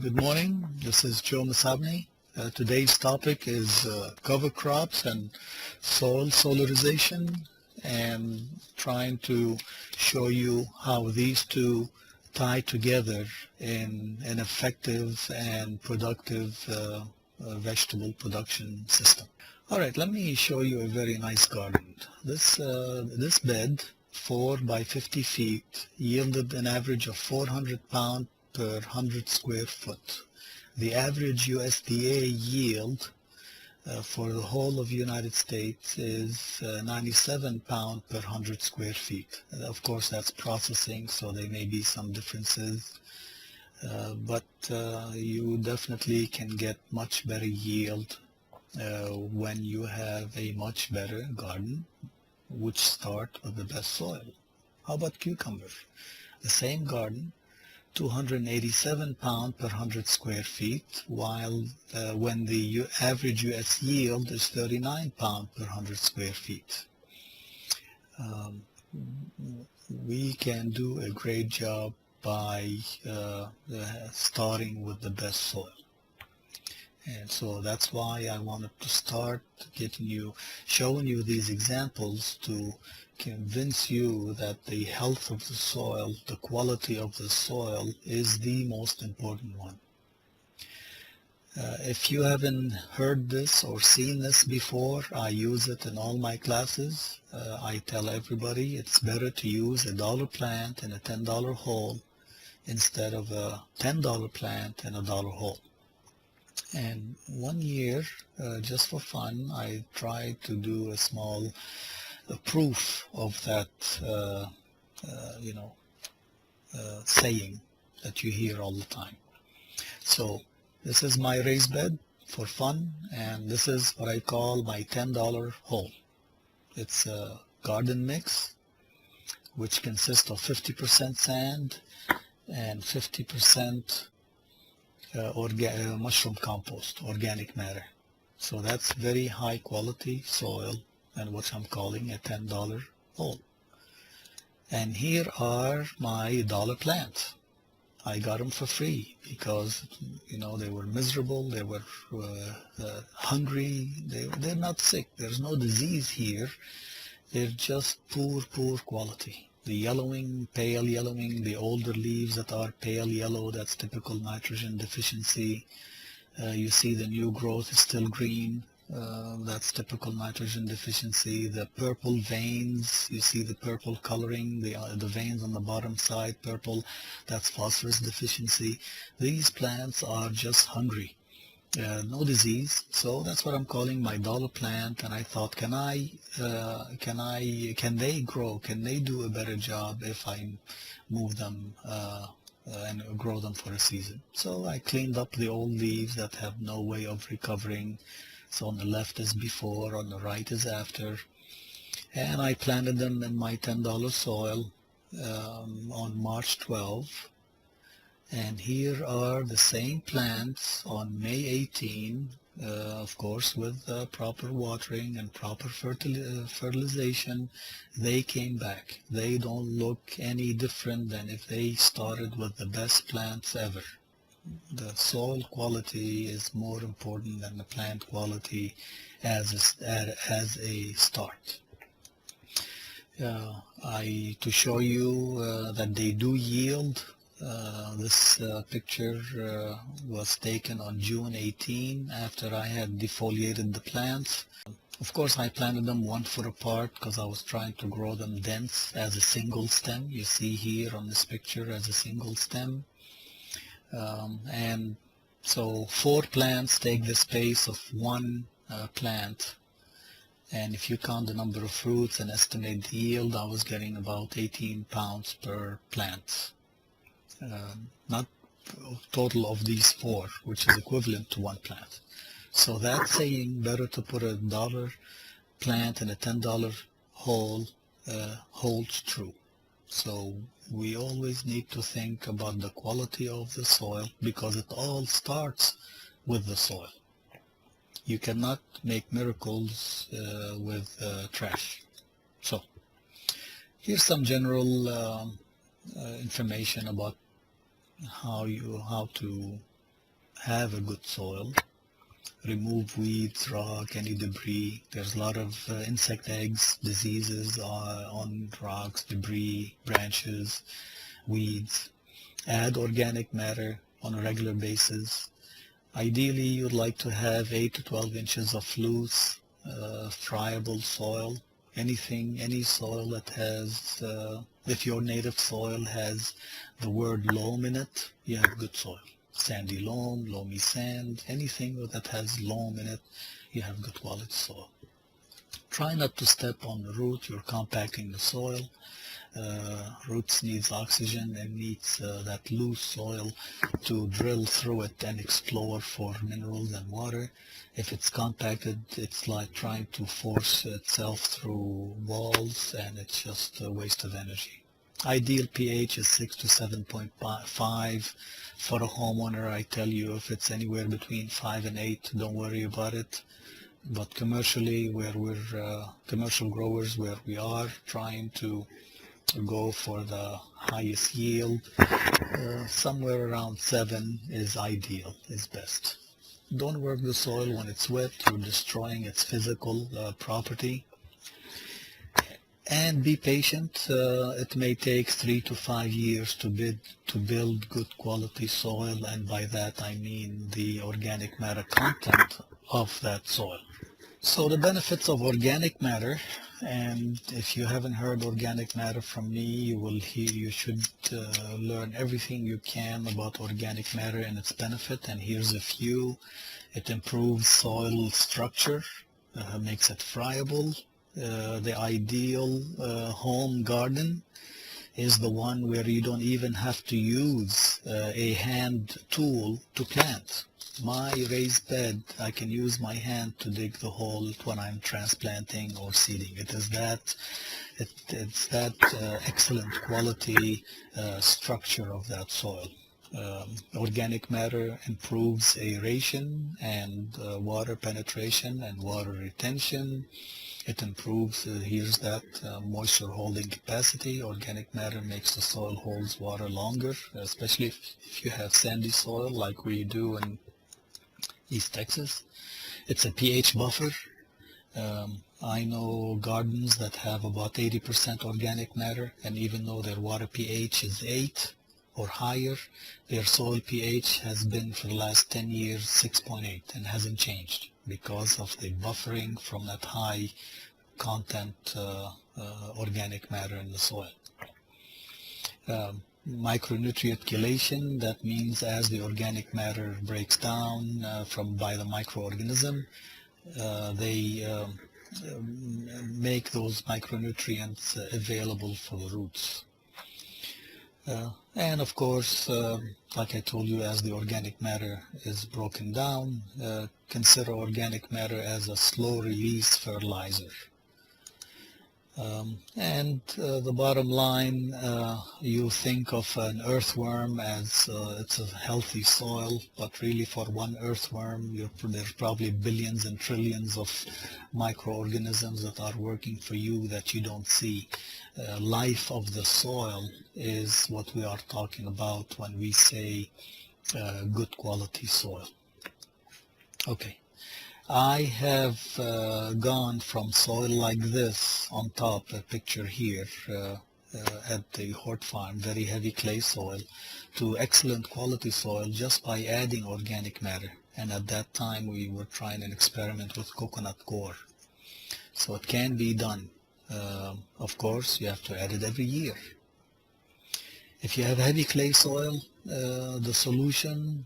Good morning. This is Joe Masabni. Today's topic is cover crops and soil solarization, and trying to show you how these two tie together in an effective and productive vegetable production system. All right, let me show you a very nice garden. This bed, 4 by 50 feet, yielded an average of 400 pounds per 100 square foot. The average USDA yield for the whole of the United States is 97 pounds per 100 square feet. Of course, that's processing, so there may be some differences, but you definitely can get much better yield when you have a much better garden, which start with the best soil. How about cucumber? The same garden, 287 pounds per 100 square feet, while when the average U.S. yield is 39 pounds per 100 square feet. We can do a great job by starting with the best soil. And so that's why I wanted to start showing you these examples to convince you that the health of the soil, the quality of the soil is the most important one. If you haven't heard this or seen this before, I use it in all my classes. I tell everybody it's better to use a $1 plant in a $10 hole instead of a $10 plant in a $1 hole. And one year, just for fun, I tried to do a small proof of that, saying that you hear all the time. So this is my raised bed for fun, and this is what I call my $10 hole. It's a garden mix, which consists of 50% sand and 50% mushroom compost, organic matter. So that's very high quality soil and what I'm calling a $10 hole. And here are my $1 plants. I got them for free because, they were miserable, they were hungry, they're not sick, there's no disease here, they're just poor quality. The yellowing, pale yellowing, the older leaves that are pale yellow, that's typical nitrogen deficiency. You see the new growth is still green, that's typical nitrogen deficiency. The purple veins, you see the purple coloring, the veins on the bottom side, purple, that's phosphorus deficiency. These plants are just hungry. No disease, so that's what I'm calling my $1 plant. And I thought, can they grow? Can they do a better job if I move them and grow them for a season? So I cleaned up the old leaves that have no way of recovering. So on the left is before, on the right is after, and I planted them in my $10 soil on March 12. And here are the same plants on May 18, of course, with proper watering and proper fertilization. They came back. They don't look any different than if they started with the best plants ever. The soil quality is more important than the plant quality as a start. To show you that they do yield, this picture was taken on June 18 after I had defoliated the plants. Of course, I planted them 1 foot apart because I was trying to grow them dense as a single stem. You see here on this picture as a single stem. And so 4 plants take the space of 1 plant. And if you count the number of fruits and estimate the yield, I was getting about 18 pounds per plant. Not total of these 4, which is equivalent to 1 plant. So that saying, better to put a $1 plant in a $10 hole, holds true. So we always need to think about the quality of the soil, because it all starts with the soil. You cannot make miracles with trash. So here's some general information about how to have a good soil, remove weeds, rock, any debris. There's a lot of insect eggs, diseases on rocks, debris, branches, weeds. Add organic matter on a regular basis. Ideally, you'd like to have 8 to 12 inches of loose, friable soil. Any soil that has, if your native soil has the word loam in it, you have good soil. Sandy loam, loamy sand, anything that has loam in it, you have good quality soil. Try not to step on the root. You're compacting the soil. Roots needs oxygen and needs that loose soil to drill through it and explore for minerals and water. If it's compacted, it's like trying to force itself through walls, and it's just a waste of energy. Ideal pH is 6 to 7.5. For a homeowner, I tell you, if it's anywhere between 5 and 8, don't worry about it. But commercially, where we're commercial growers, where we are trying to go for the highest yield, somewhere around 7 is ideal, is best. Don't work the soil when it's wet. You're destroying its physical property. And be patient. It may take 3 to 5 years to build good quality soil, and by that I mean the organic matter content of that soil. So the benefits of organic matter, and if you haven't heard organic matter from me, you should learn everything you can about organic matter and its benefit, and here's a few. It improves soil structure, makes it friable. The ideal home garden is the one where you don't even have to use a hand tool to plant. My raised bed, I can use my hand to dig the hole when I'm transplanting or seeding. It's that excellent quality structure of that soil. Organic matter improves aeration and water penetration and water retention. It improves, here's that, moisture holding capacity. Organic matter makes the soil holds water longer, especially if you have sandy soil like we do in East Texas. It's a pH buffer. I know gardens that have about 80% organic matter, and even though their water pH is 8 or higher, their soil pH has been for the last 10 years 6.8 and hasn't changed because of the buffering from that high content organic matter in the soil. Micronutrient chelation, that means as the organic matter breaks down by the microorganism, they make those micronutrients available for the roots. And of course, like I told you, as the organic matter is broken down, consider organic matter as a slow release fertilizer. And the bottom line, you think of an earthworm as it's a healthy soil, but really for one earthworm, there's probably billions and trillions of microorganisms that are working for you that you don't see. Life of the soil is what we are talking about when we say good quality soil. Okay. I have gone from soil like this on top, a picture here at the Hort Farm, very heavy clay soil, to excellent quality soil just by adding organic matter. And at that time we were trying an experiment with coconut coir. So it can be done. Of course, you have to add it every year. If you have heavy clay soil, the solution,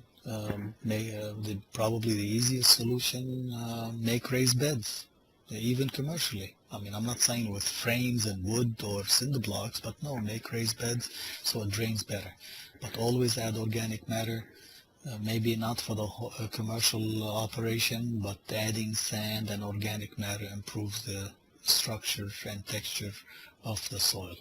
probably the easiest solution, make raised beds, even commercially. I mean, I'm not saying with frames and wood or cinder blocks, but no, make raised beds so it drains better. But always add organic matter, maybe not for the commercial operation, but adding sand and organic matter improves the structure and texture of the soil.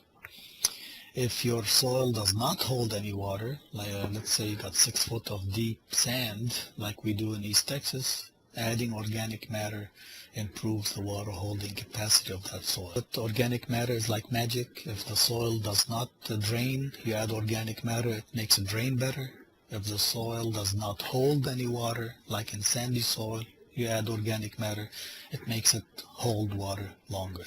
If your soil does not hold any water, like let's say you got 6 foot of deep sand like we do in East Texas, adding organic matter improves the water holding capacity of that soil. But organic matter is like magic. If the soil does not drain, you add organic matter, it makes it drain better. If the soil does not hold any water, like in sandy soil, you add organic matter, it makes it hold water longer.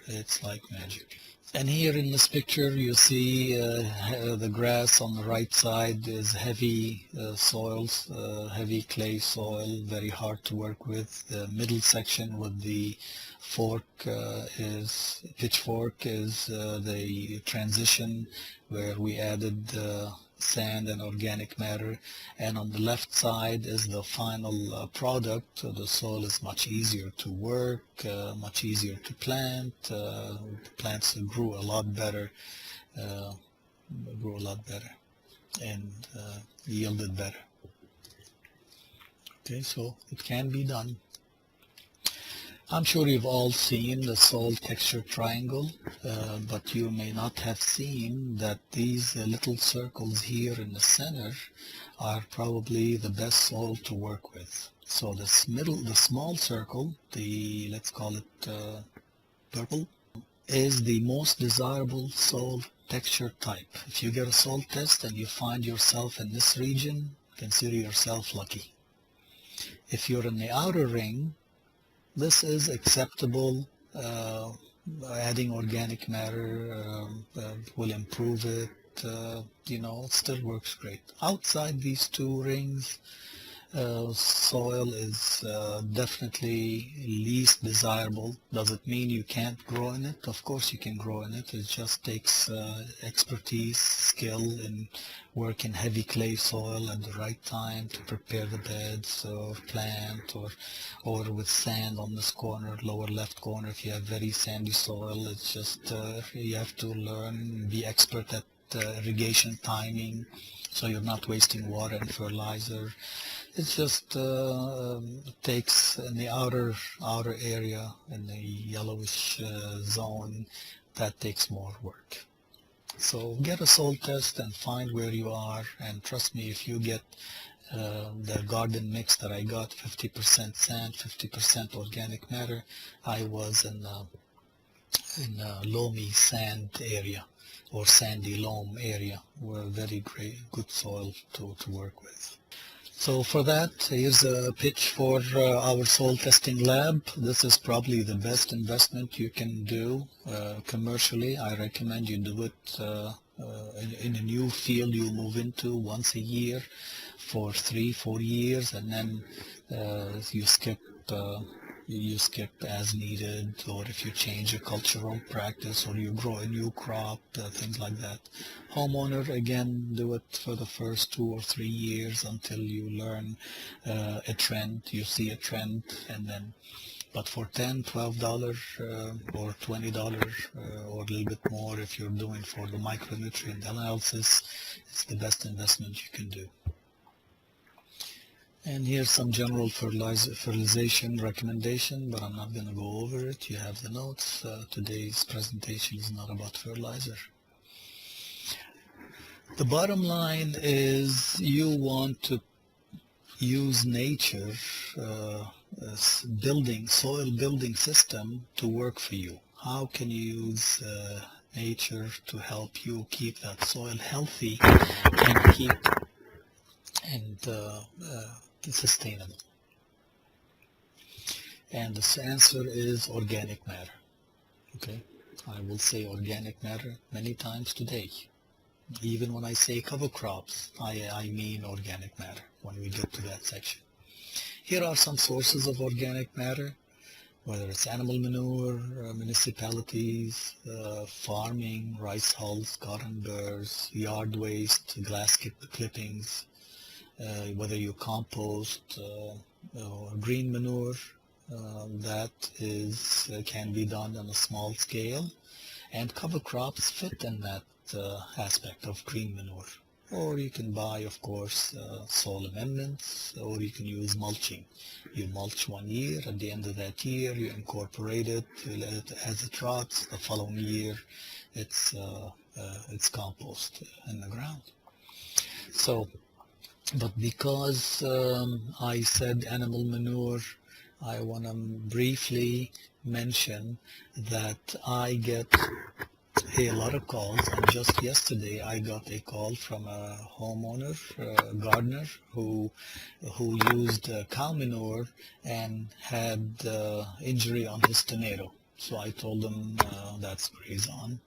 It's like magic. And here in this picture you see the grass on the right side is heavy soils, heavy clay soil, very hard to work with. The middle section with the pitchfork is the transition where we added sand and organic matter, and on the left side is the final product. The soil is much easier to work, much easier to plant. Plants grew a lot better, uh, and yielded better. Okay, so it can be done. I'm sure you've all seen the soil texture triangle, but you may not have seen that these little circles here in the center are probably the best soil to work with. So the small circle, let's call it purple, is the most desirable soil texture type. If you get a soil test and you find yourself in this region, consider yourself lucky. If you're in the outer ring, this is acceptable. Adding organic matter will improve it. It still works great. Outside these two rings, soil is definitely least desirable. Does it mean you can't grow in it? Of course you can grow in it. It just takes expertise, skill in working heavy clay soil at the right time to prepare the beds or plant, or with sand on this corner, lower left corner. If you have very sandy soil, it's just you have to learn, be expert at irrigation timing, so you're not wasting water and fertilizer. It just takes in the outer area, in the yellowish zone, that takes more work. So get a soil test and find where you are, and trust me, if you get the garden mix that I got, 50% sand, 50% organic matter, I was in a loamy sand area, or sandy loam area, were very good soil to work with. So for that, here's a pitch for our soil testing lab. This is probably the best investment you can do commercially. I recommend you do it in a new field you move into once a year for 3-4 years, and then you skip as needed, or if you change a cultural practice or you grow a new crop, things like that. Homeowner, again, do it for the first 2 or 3 years until you learn a trend, you see a trend, and then, but for $10, $12 or $20 or a little bit more, if you're doing for the micronutrient analysis, it's the best investment you can do. And here's some general fertilization recommendation, but I'm not going to go over it. You have the notes. Today's presentation is not about fertilizer. The bottom line is you want to use nature, soil building system to work for you. How can you use nature to help you keep that soil healthy and sustainable? And the answer is organic matter. Okay, I will say organic matter many times today. Even when I say cover crops, I mean organic matter when we get to that section. Here are some sources of organic matter, whether it's animal manure, municipalities, farming, rice hulls, cotton burrs, yard waste, glass clippings, whether you compost or green manure, that can be done on a small scale, and cover crops fit in that aspect of green manure. Or you can buy, of course, soil amendments, or you can use mulching. You mulch 1 year, at the end of that year you incorporate it, you let it as it rots, the following year it's compost in the ground. So, but because I said animal manure, I want to briefly mention that I get a lot of calls, and just yesterday I got a call from a homeowner, gardener, who used cow manure and had injury on his tomato. So I told him that's grazon,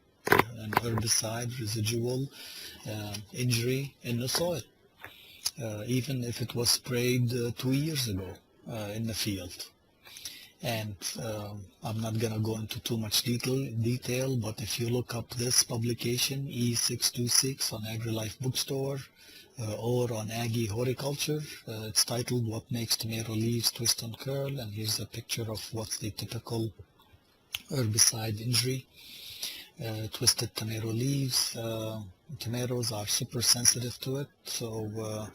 an herbicide residual injury in the soil, even if it was sprayed 2 years ago in the field. And I'm not going to go into too much detail, but if you look up this publication, E626 on AgriLife Bookstore or on Aggie Horticulture, it's titled What Makes Tomato Leaves Twist and Curl, and here's a picture of what's the typical herbicide injury. Twisted tomato leaves. Tomatoes are super sensitive to it, so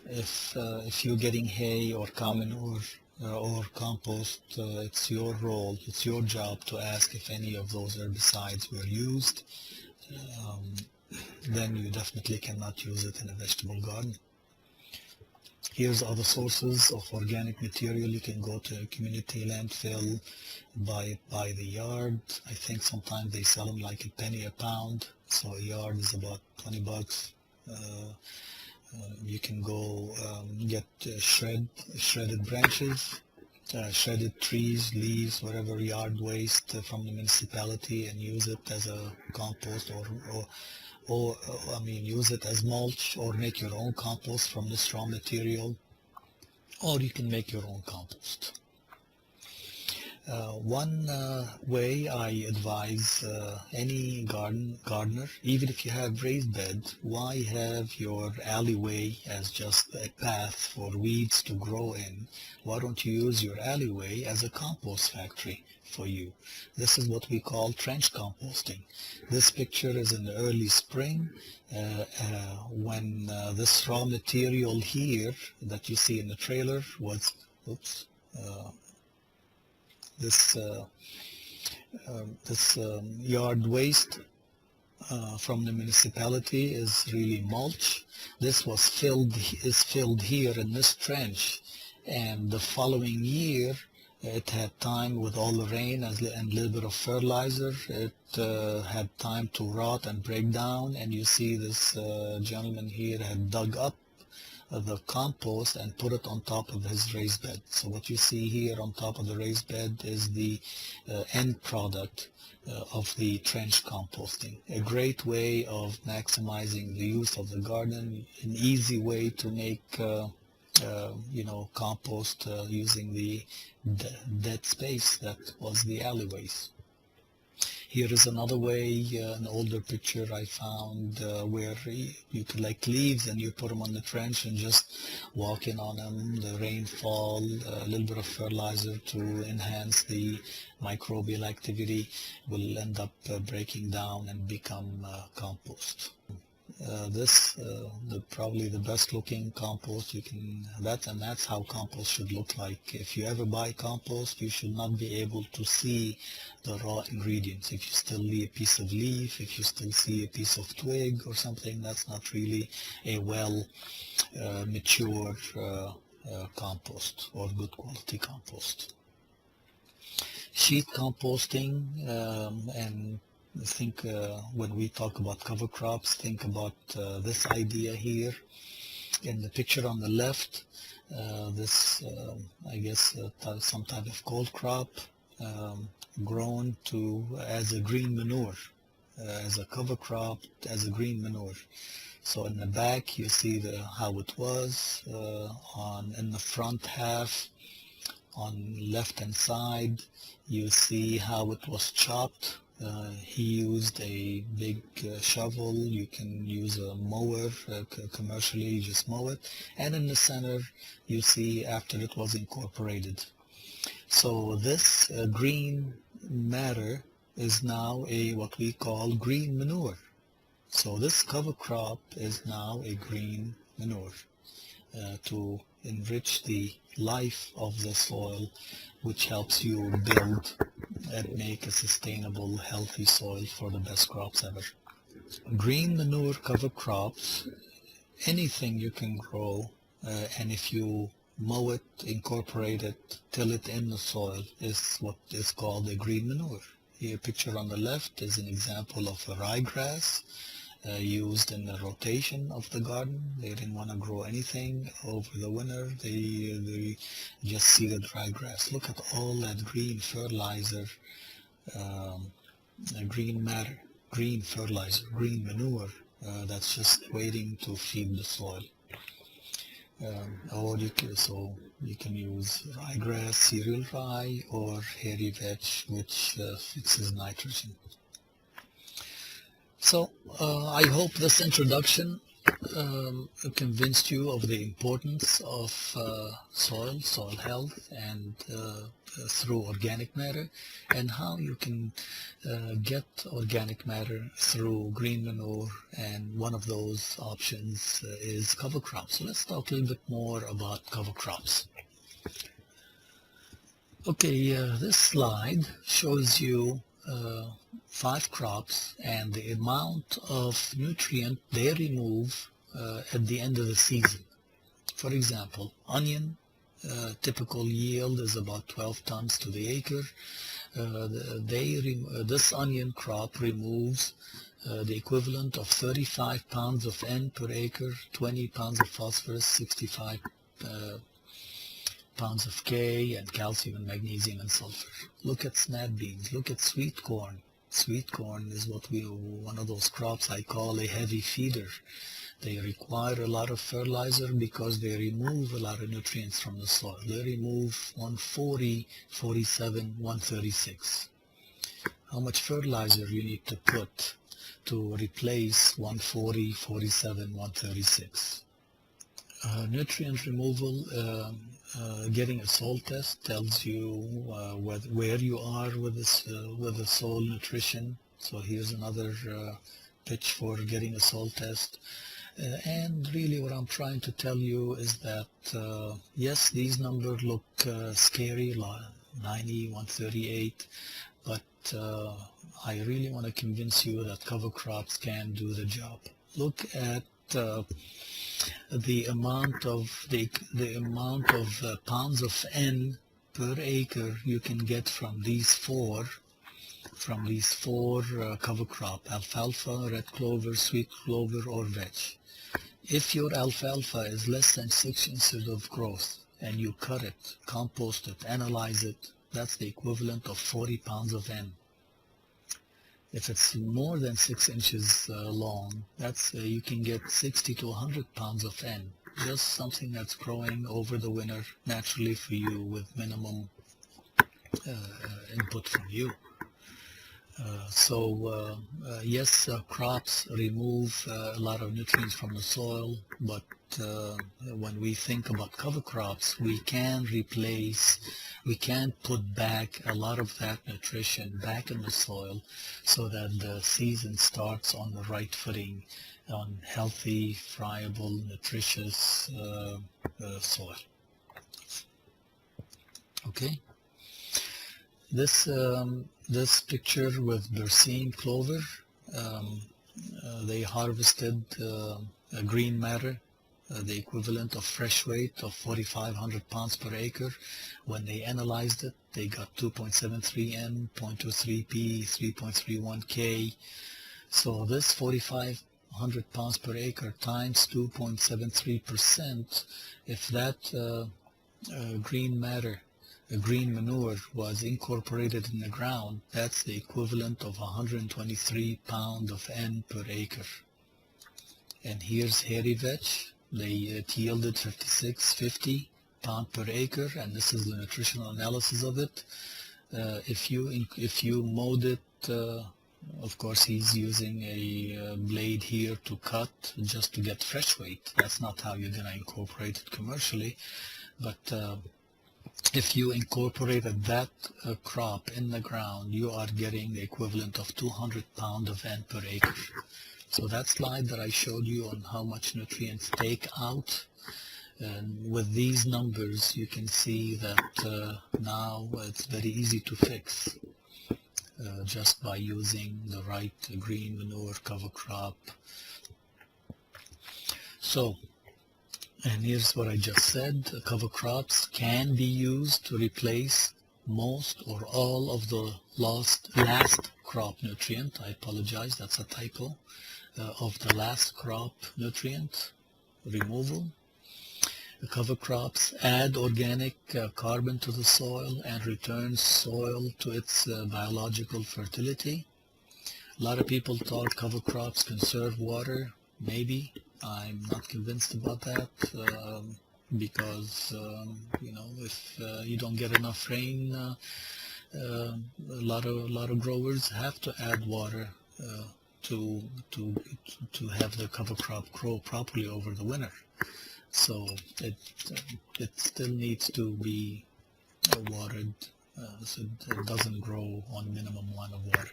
if you're getting hay or cow manure or compost, it's your role, it's your job to ask if any of those herbicides were used. Then you definitely cannot use it in a vegetable garden. Here's other sources of organic material. You can go to a community landfill, buy it by the yard. I think sometimes they sell them like a penny a pound, so a yard is about 20 bucks. You can go get shredded branches, shredded trees, leaves, whatever yard waste from the municipality, and use it as a compost, or I mean, use it as mulch, or make your own compost from this raw material, or you can make your own compost. One way I advise any gardener, even if you have raised bed, why have your alleyway as just a path for weeds to grow in? Why don't you use your alleyway as a compost factory for you? This is what we call trench composting. This picture is in the early spring when this raw material here that you see in the trailer was, this yard waste from the municipality is really mulch. This is filled here in this trench, and the following year it had time with all the rain and a little bit of fertilizer. It had time to rot and break down, and you see this gentleman here had dug up the compost and put it on top of his raised bed. So what you see here on top of the raised bed is the end product of the trench composting. A great way of maximizing the use of the garden, an easy way to make compost using the dead space that was the alleyways. Here is another way, an older picture I found where you collect leaves and you put them on the trench and just walk in on them. The rainfall, a little bit of fertilizer to enhance the microbial activity will end up breaking down and become compost. Probably the best looking compost you can, that's how compost should look like. If you ever buy compost, you should not be able to see the raw ingredients. If you still see a piece of leaf, if you still see a piece of twig or something, that's not really a well mature compost or good quality compost. Sheet composting, and think when we talk about cover crops, think about this idea here. In the picture on the left, I guess some type of cold crop grown as a green manure, as a cover crop, as a green manure. So in the back you see how it was in the front half. On left hand side you see how it was chopped. He used a big shovel. You can use a mower commercially, you just mow it. And in the center you see after it was incorporated. So this green matter is now what we call green manure. So this cover crop is now a green manure to enrich the life of the soil, which helps you build and make a sustainable, healthy soil for the best crops ever. Green manure cover crops, anything you can grow, and if you mow it, incorporate it, till it in the soil, is what is called a green manure. Here, picture on the left is an example of a ryegrass used in the rotation of the garden. They didn't want to grow anything over the winter. They just seeded ryegrass. Look at all that green fertilizer, green matter, green fertilizer, green manure that's just waiting to feed the soil. So you can use ryegrass, cereal rye, or hairy vetch, which fixes nitrogen. So I hope this introduction convinced you of the importance of soil health, and through organic matter, and how you can get organic matter through green manure, and one of those options is cover crops. So let's talk a little bit more about cover crops. Okay, this slide shows you 5 crops and the amount of nutrient they remove at the end of the season. For example, onion, typical yield is about 12 tons to the acre. This onion crop removes the equivalent of 35 pounds of N per acre, 20 pounds of phosphorus, 65 pounds of K, and calcium and magnesium and sulfur. Look at snap beans, look at sweet corn. Sweet corn is one of those crops I call a heavy feeder. They require a lot of fertilizer because they remove a lot of nutrients from the soil. They remove 140, 47, 136. How much fertilizer you need to put to replace 140, 47, 136? Nutrient removal, getting a soil test tells you where you are with the soil nutrition. So here's another pitch for getting a soil test. And really what I'm trying to tell you is that yes, these numbers look scary, 90, 138, but I really want to convince you that cover crops can do the job. Look at the amount of pounds of N per acre you can get from these four cover crop: alfalfa, red clover, sweet clover, or vetch. If your alfalfa is less than 6 inches of growth and you cut it, compost it, analyze it, that's the equivalent of 40 pounds of N. If it's more than 6 inches long, that's you can get 60 to 100 pounds of N, just something that's growing over the winter naturally for you with minimum input from you. Yes, crops remove a lot of nutrients from the soil, but when we think about cover crops, we can put back a lot of that nutrition back in the soil so that the season starts on the right footing, on healthy, friable, nutritious soil. Okay. This picture with Berseem clover, they harvested green matter, the equivalent of fresh weight of 4,500 pounds per acre. When they analyzed it, they got 2.73 N, 0.23 P, 3.31 K. So this 4,500 pounds per acre times 2.73%, if that green matter, the green manure, was incorporated in the ground, that's the equivalent of 123 pounds of N per acre. And here's hairy vetch. It yielded 50 pounds per acre, and this is the nutritional analysis of it. If you mowed it, of course he's using a blade here to cut just to get fresh weight. That's not how you're going to incorporate it commercially, but if you incorporated that crop in the ground, you are getting the equivalent of 200 pounds of N per acre. So that slide that I showed you on how much nutrients take out, and with these numbers you can see that now it's very easy to fix just by using the right green manure cover crop. So, and here's what I just said: cover crops can be used to replace most or all of the last crop nutrient. I apologize, that's a typo. Of the last crop nutrient removal. The cover crops add organic carbon to the soil and return soil to its biological fertility. A lot of people thought cover crops conserve water. Maybe. I'm not convinced about that because if you don't get enough rain, a lot of growers have to add water to have the cover crop grow properly over the winter. So it still needs to be watered so it doesn't grow on minimum amount of water.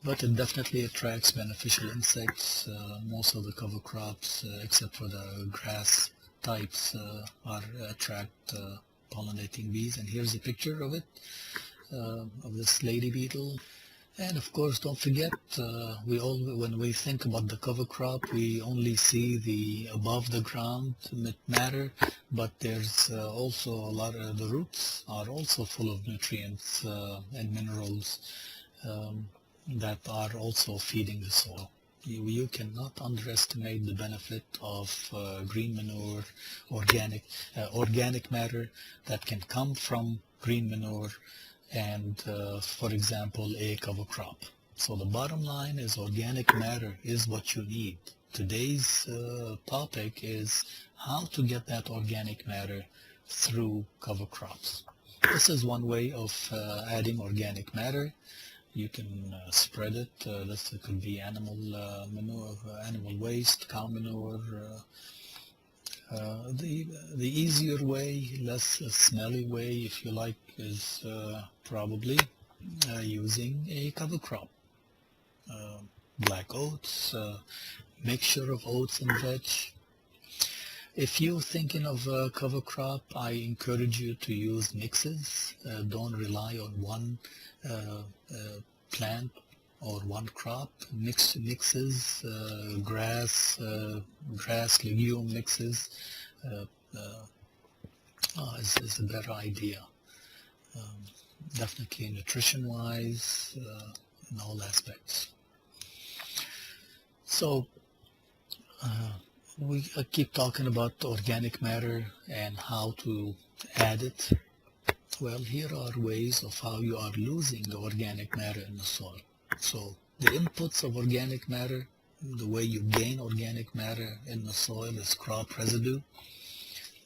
But it definitely attracts beneficial insects. Most of the cover crops, except for the grass types, attract pollinating bees. And here's a picture of it, of this lady beetle. And of course, don't forget, when we think about the cover crop, we only see the above the ground matter, but there's also a lot of the roots are also full of nutrients and minerals that are also feeding the soil. You cannot underestimate the benefit of green manure, organic matter that can come from green manure and, for example, a cover crop. So the bottom line is organic matter is what you need. Today's topic is how to get that organic matter through cover crops. This is one way of adding organic matter. You can spread it. This could be animal manure, animal waste, cow manure. The easier way, less smelly way, if you like, is probably using a cover crop. Black oats, mixture of oats and veg. If you're thinking of a cover crop, I encourage you to use mixes. Don't rely on one plant or one crop. Mixes, grass, legume mixes is a better idea. Definitely nutrition-wise, in all aspects. So we keep talking about organic matter and how to add it. Well, here are ways of how you are losing the organic matter in the soil. So the inputs of organic matter, the way you gain organic matter in the soil is crop residue,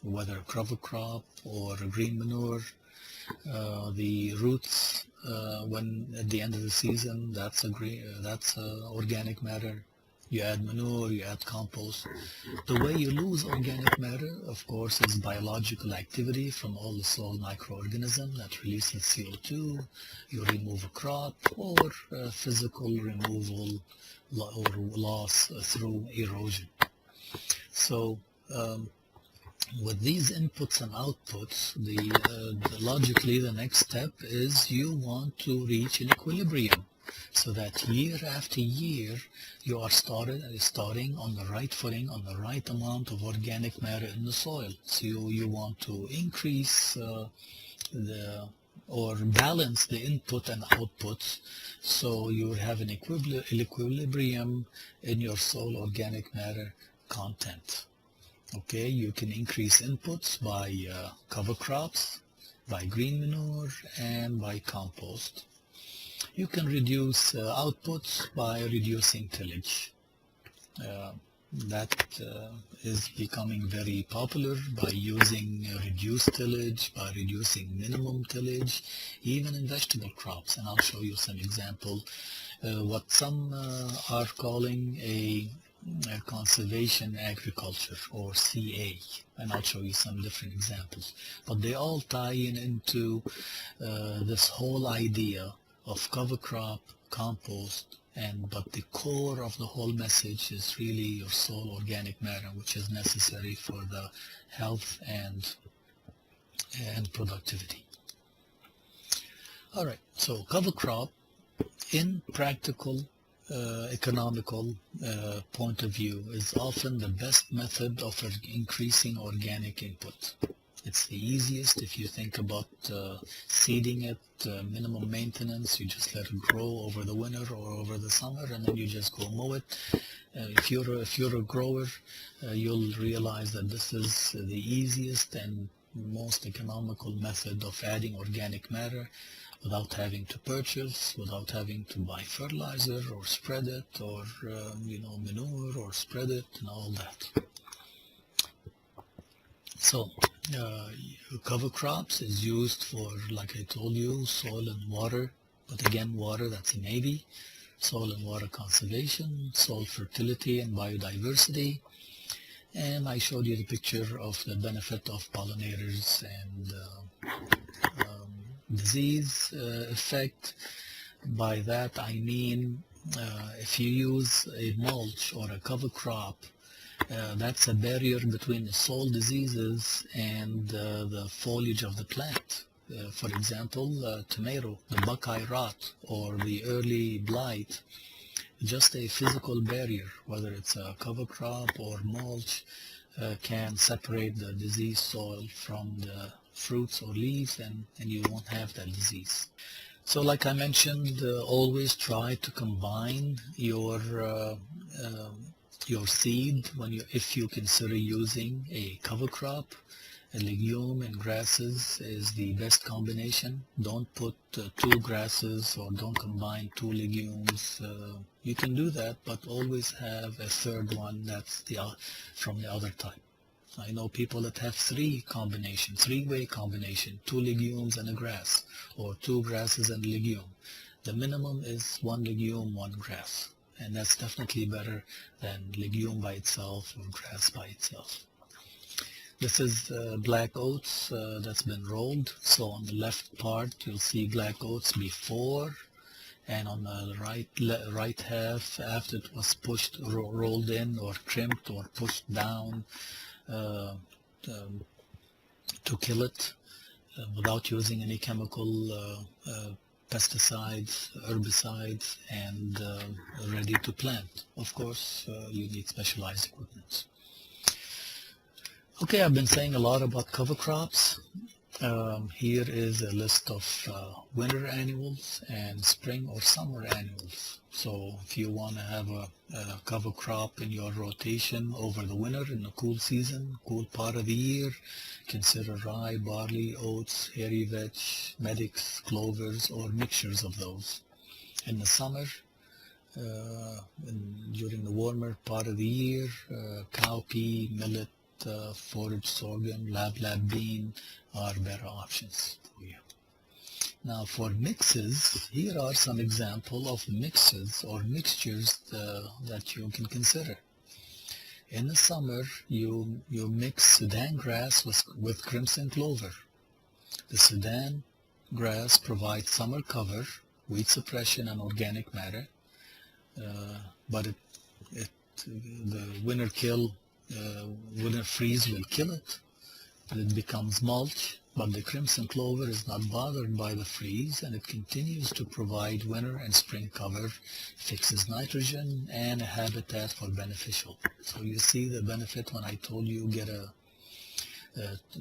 whether a cover crop or a green manure. The roots, when at the end of the season, that's organic matter. You add manure, you add compost. The way you lose organic matter, of course, is biological activity from all the soil microorganisms that releases CO2. You remove a crop, or physical removal or loss through erosion. So with these inputs and outputs, logically the next step is you want to reach an equilibrium, so that year after year you are starting on the right footing, on the right amount of organic matter in the soil. So you want to increase or balance the input and outputs, so you have an equilibrium in your soil organic matter content. Okay, you can increase inputs by cover crops, by green manure, and by compost. You can reduce outputs by reducing tillage. That is becoming very popular by using reduced tillage, by reducing minimum tillage, even in vegetable crops. And I'll show you some example. What some are calling a conservation agriculture, or CA, and I'll show you some different examples. But they all tie into this whole idea of cover crop, compost, but the core of the whole message is really your soil organic matter, which is necessary for the health and productivity. All right, so cover crop, in practical, economical point of view, is often the best method of increasing organic input. It's the easiest. If you think about seeding it, minimum maintenance, you just let it grow over the winter or over the summer, and then you just go mow it. If you're a grower, you'll realize that this is the easiest and most economical method of adding organic matter without having to purchase, without having to buy fertilizer or spread it, or manure or spread it and all that. So cover crops is used for, like I told you, soil and water, but again water, that's a maybe. Soil and water conservation, soil fertility and biodiversity, and I showed you the picture of the benefit of pollinators and disease effect. By that I mean if you use a mulch or a cover crop, that's a barrier between the soil diseases and the foliage of the plant. For example, tomato, the buckeye rot or the early blight, just a physical barrier, whether it's a cover crop or mulch, can separate the diseased soil from the fruits or leaves, and you won't have that disease. So like I mentioned, always try to combine your seed if you consider using a cover crop. A legume and grasses is the best combination. Don't put two grasses or don't combine two legumes. You can do that, but always have a third one that's from the other type. I know people that have three-way combination, two legumes and a grass, or two grasses and a legume. The minimum is one legume, one grass, and that's definitely better than legume by itself or grass by itself. This is black oats that's been rolled. So on the left part you'll see black oats before, and on the right half after it was rolled in or crimped or pushed down to kill it without using any chemical pesticides, herbicides, and ready to plant. Of course, you need specialized equipment. Okay, I've been saying a lot about cover crops. Here is a list of winter annuals and spring or summer annuals. So if you want to have a cover crop in your rotation over the winter in the cool season, cool part of the year, consider rye, barley, oats, hairy vetch, medics, clovers, or mixtures of those. In the summer, during the warmer part of the year, cowpea, millet, forage sorghum, lab bean are better options for you. Now for mixes, here are some examples of mixes or mixtures that you can consider. In the summer, you mix Sudan grass with crimson clover. The Sudan grass provides summer cover, weed suppression, and organic matter, but the winter freeze will kill it. It becomes mulch, but the crimson clover is not bothered by the freeze, and it continues to provide winter and spring cover, fixes nitrogen, and a habitat for beneficial. So you see the benefit when I told you get a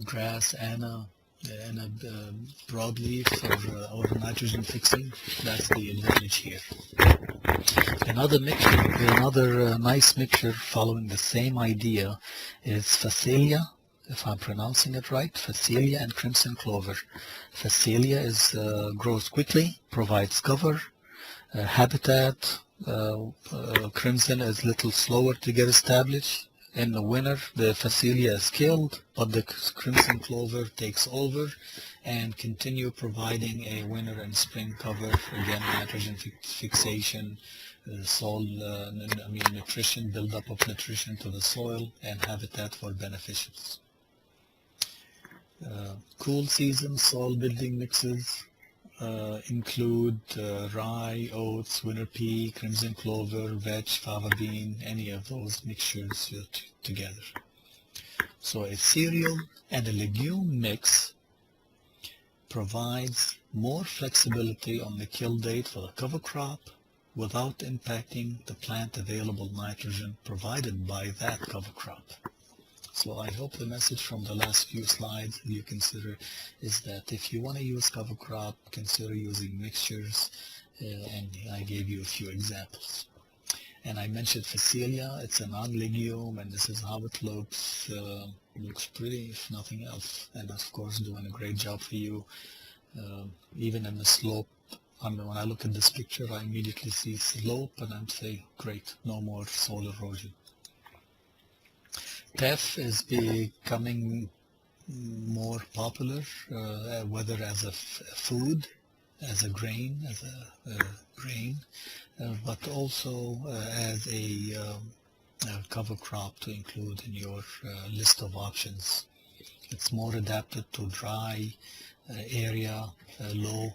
grass and a broadleaf or nitrogen fixing. That's the advantage here. Another nice mixture following the same idea is Phacelia, if I'm pronouncing it right, Phacelia and crimson clover. Phacelia grows quickly, provides cover, habitat. Crimson is a little slower to get established. In the winter, the Phacelia is killed, but the crimson clover takes over and continue providing a winter and spring cover. Again, nitrogen fixation, soil, nutrition, buildup of nutrition to the soil, and habitat for beneficials. Cool season soil building mixes include rye, oats, winter pea, crimson clover, vetch, fava bean, any of those mixtures together. So a cereal and a legume mix provides more flexibility on the kill date for the cover crop without impacting the plant available nitrogen provided by that cover crop. So I hope the message from the last few slides you consider is that if you want to use cover crop, consider using mixtures, and I gave you a few examples. And I mentioned Phacelia. It's a non-legume, and this is how it looks. Looks pretty, if nothing else. And of course, doing a great job for you. Even in the slope, when I look at this picture, I immediately see slope, and I'm saying, great, no more soil erosion. Teff is becoming more popular, whether as a food, as a grain, but also as a cover crop to include in your list of options. It's more adapted to dry area, low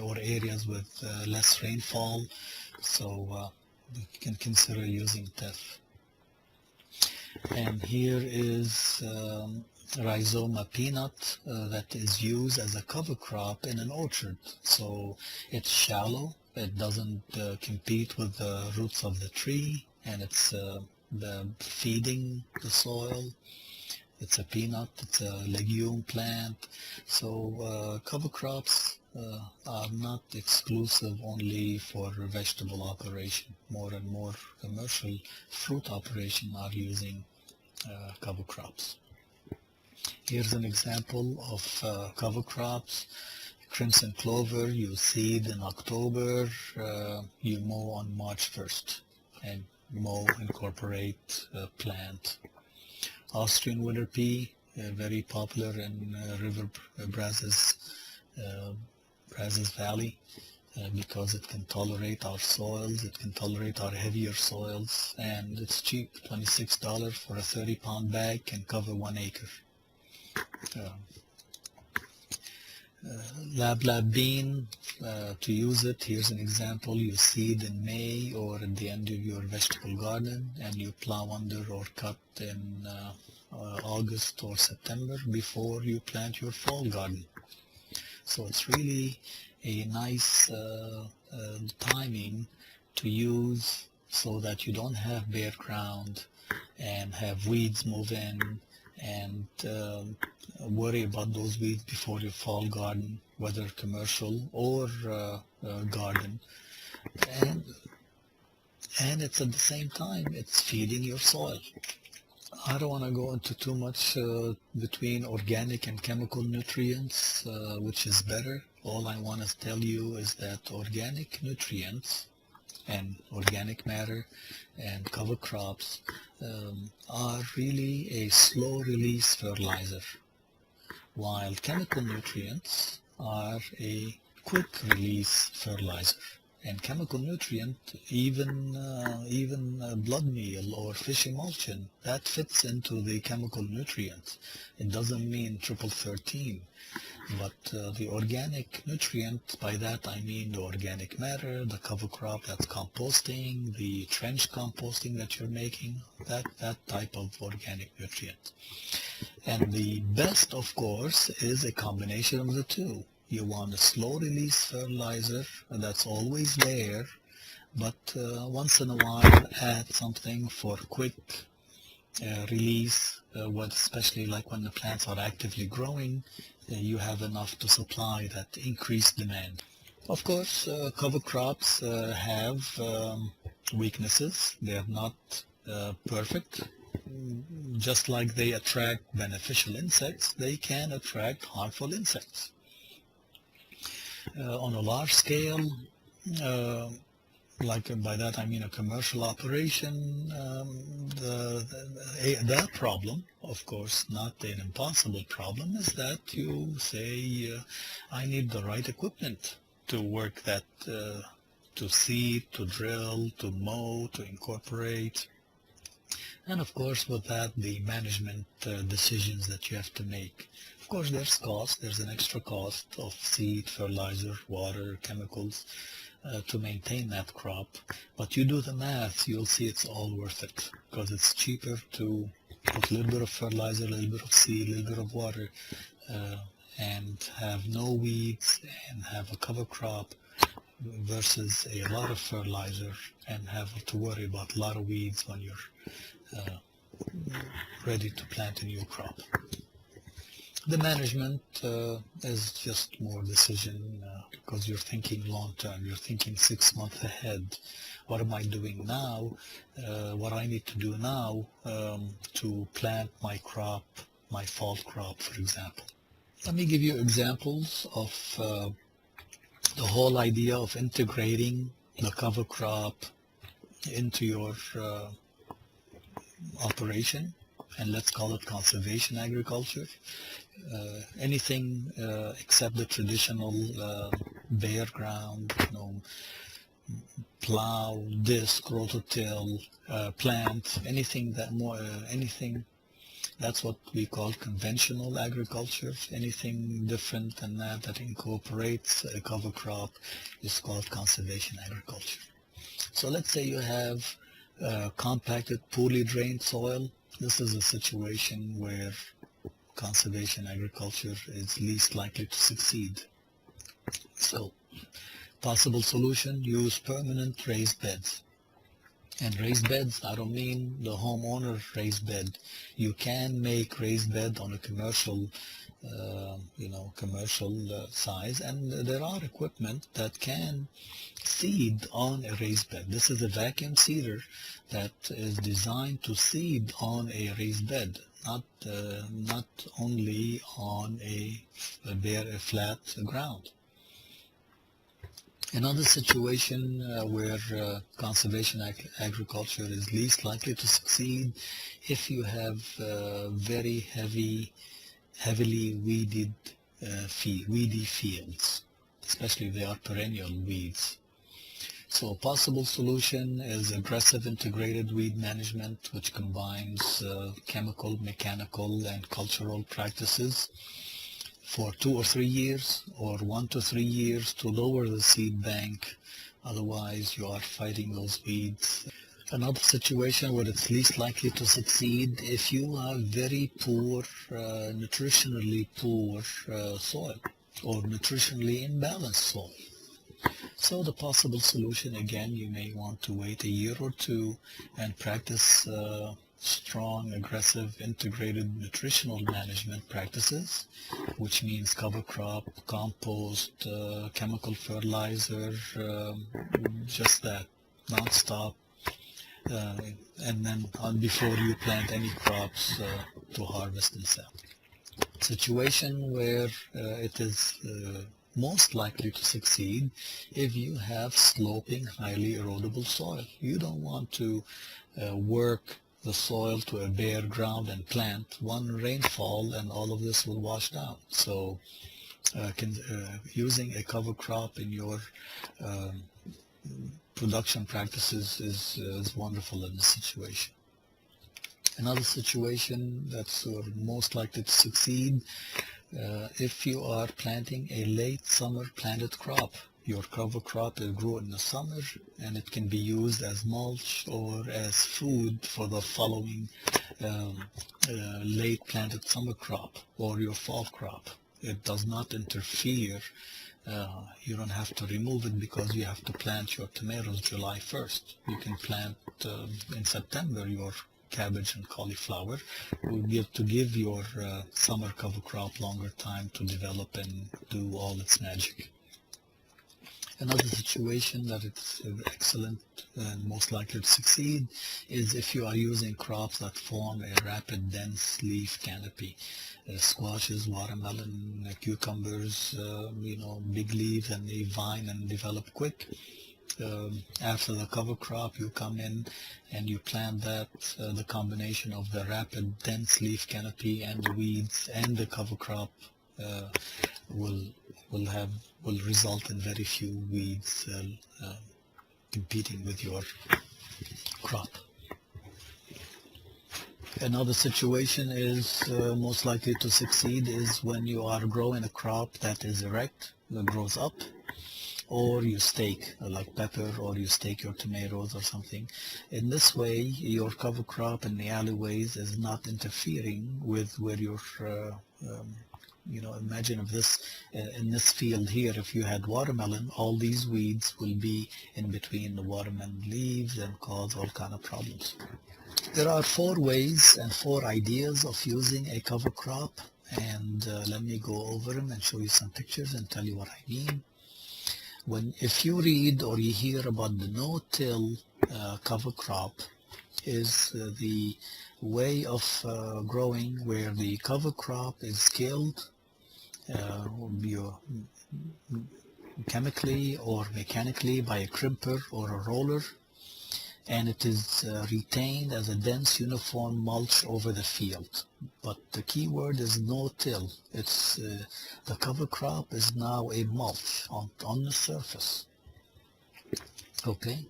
or areas with less rainfall, so you can consider using teff. And here is rhizoma peanut that is used as a cover crop in an orchard. So it's shallow, it doesn't compete with the roots of the tree, and it's feeding the soil. It's a peanut, it's a legume plant. So cover crops are not exclusive only for vegetable operation. More and more commercial fruit operation are using cover crops. Here's an example of cover crops. Crimson clover, you seed in October, you mow on March 1st, and mow, incorporate, plant. Austrian winter pea, very popular in River Brazos Valley, because it can tolerate our soils, it can tolerate our heavier soils, and it's cheap. $26 for a 30-pound bag can cover 1 acre. Lab bean, to use it, here's an example. You seed in May or at the end of your vegetable garden, and you plow under or cut in August or September before you plant your fall garden. So it's really a nice timing to use so that you don't have bare ground and have weeds move in and worry about those weeds before your fall garden, whether commercial or garden. And it's at the same time, it's feeding your soil. I don't want to go into too much between organic and chemical nutrients, which is better. All I want to tell you is that organic nutrients and organic matter and cover crops are really a slow release fertilizer, while chemical nutrients are a quick release fertilizer. And chemical nutrient, even blood meal or fish emulsion, that fits into the chemical nutrients. It doesn't mean triple 13, but the organic nutrient, by that I mean the organic matter, the cover crop that's composting, the trench composting that you're making, that type of organic nutrient. And the best, of course, is a combination of the two. You want a slow release fertilizer that's always there, but once in a while add something for quick release, especially like when the plants are actively growing, you have enough to supply that increased demand. Of course, cover crops have weaknesses. They are not perfect. Just like they attract beneficial insects, they can attract harmful insects. On a large scale, like by that I mean a commercial operation, that problem, of course not an impossible problem, is that you say, I need the right equipment to work that, to seed, to drill, to mow, to incorporate. And of course with that, the management decisions that you have to make. Of course there's cost, there's an extra cost of seed, fertilizer, water, chemicals to maintain that crop. But you do the math, you'll see it's all worth it, because it's cheaper to put a little bit of fertilizer, a little bit of seed, a little bit of water, and have no weeds and have a cover crop versus a lot of fertilizer and have to worry about a lot of weeds when you're ready to plant a new crop. The management is just more decision because you're thinking long term. You're thinking 6 months ahead. What am I doing now? What I need to do now to plant my crop, my fall crop, for example. Let me give you examples of the whole idea of integrating the cover crop into your operation, and let's call it conservation agriculture. Anything except the traditional bare ground, plow, disc, rototill, plant, anything that's what we call conventional agriculture. Anything different than that that incorporates a cover crop is called conservation agriculture. So let's say you have compacted, poorly drained soil. This is a situation where conservation agriculture is least likely to succeed. So, possible solution, use permanent raised beds. And raised beds, I don't mean the homeowner raised bed. You can make raised bed on a commercial size, and there are equipment that can seed on a raised bed. This is a vacuum seeder that is designed to seed on a raised bed, not only on a flat ground. Another situation where conservation agriculture is least likely to succeed if you have very heavily weedy fields, especially if they are perennial weeds. So a possible solution is aggressive integrated weed management, which combines chemical, mechanical, and cultural practices for 2 or 3 years, or 1 to 3 years, to lower the seed bank. Otherwise, you are fighting those weeds. Another situation where it's least likely to succeed if you have very poor, nutritionally poor soil, or nutritionally imbalanced soil. So the possible solution, again, you may want to wait a year or two and practice strong, aggressive, integrated nutritional management practices, which means cover crop, compost, chemical fertilizer, just that, non-stop, and then before you plant any crops to harvest and sell. Situation where it is most likely to succeed if you have sloping, highly erodible soil. You don't want to work the soil to a bare ground and plant. One rainfall and all of this will wash down. So using a cover crop in your production practices is wonderful in this situation. Another situation that's most likely to succeed if you are planting a late summer planted crop. Your cover crop is grown in the summer, and it can be used as mulch or as food for the following late planted summer crop or your fall crop. It does not interfere. You don't have to remove it because you have to plant your tomatoes July 1st. You can plant in September your cabbage and cauliflower. To give your summer cover crop longer time to develop and do all its magic. Another situation that it's excellent and most likely to succeed is if you are using crops that form a rapid dense leaf canopy. Squashes, watermelon, cucumbers, big leaves, and they vine and develop quick. After the cover crop, you come in and you plant that, the combination of the rapid dense leaf canopy and the weeds and the cover crop will result in very few weeds competing with your crop. Another situation is most likely to succeed is when you are growing a crop that is erect, that grows up, or you stake, like pepper, or you stake your tomatoes or something. In this way, your cover crop in the alleyways is not interfering with where your imagine if this in this field here, if you had watermelon, all these weeds will be in between the watermelon leaves and cause all kind of problems. There are four ways and four ideas of using a cover crop, and let me go over them and show you some pictures and tell you what I mean. If you read or you hear about the no-till cover crop, is the way of growing where the cover crop is killed chemically or mechanically by a crimper or a roller, and it is retained as a dense uniform mulch over the field. But the key word is no-till. It's the cover crop is now a mulch on the surface. Okay,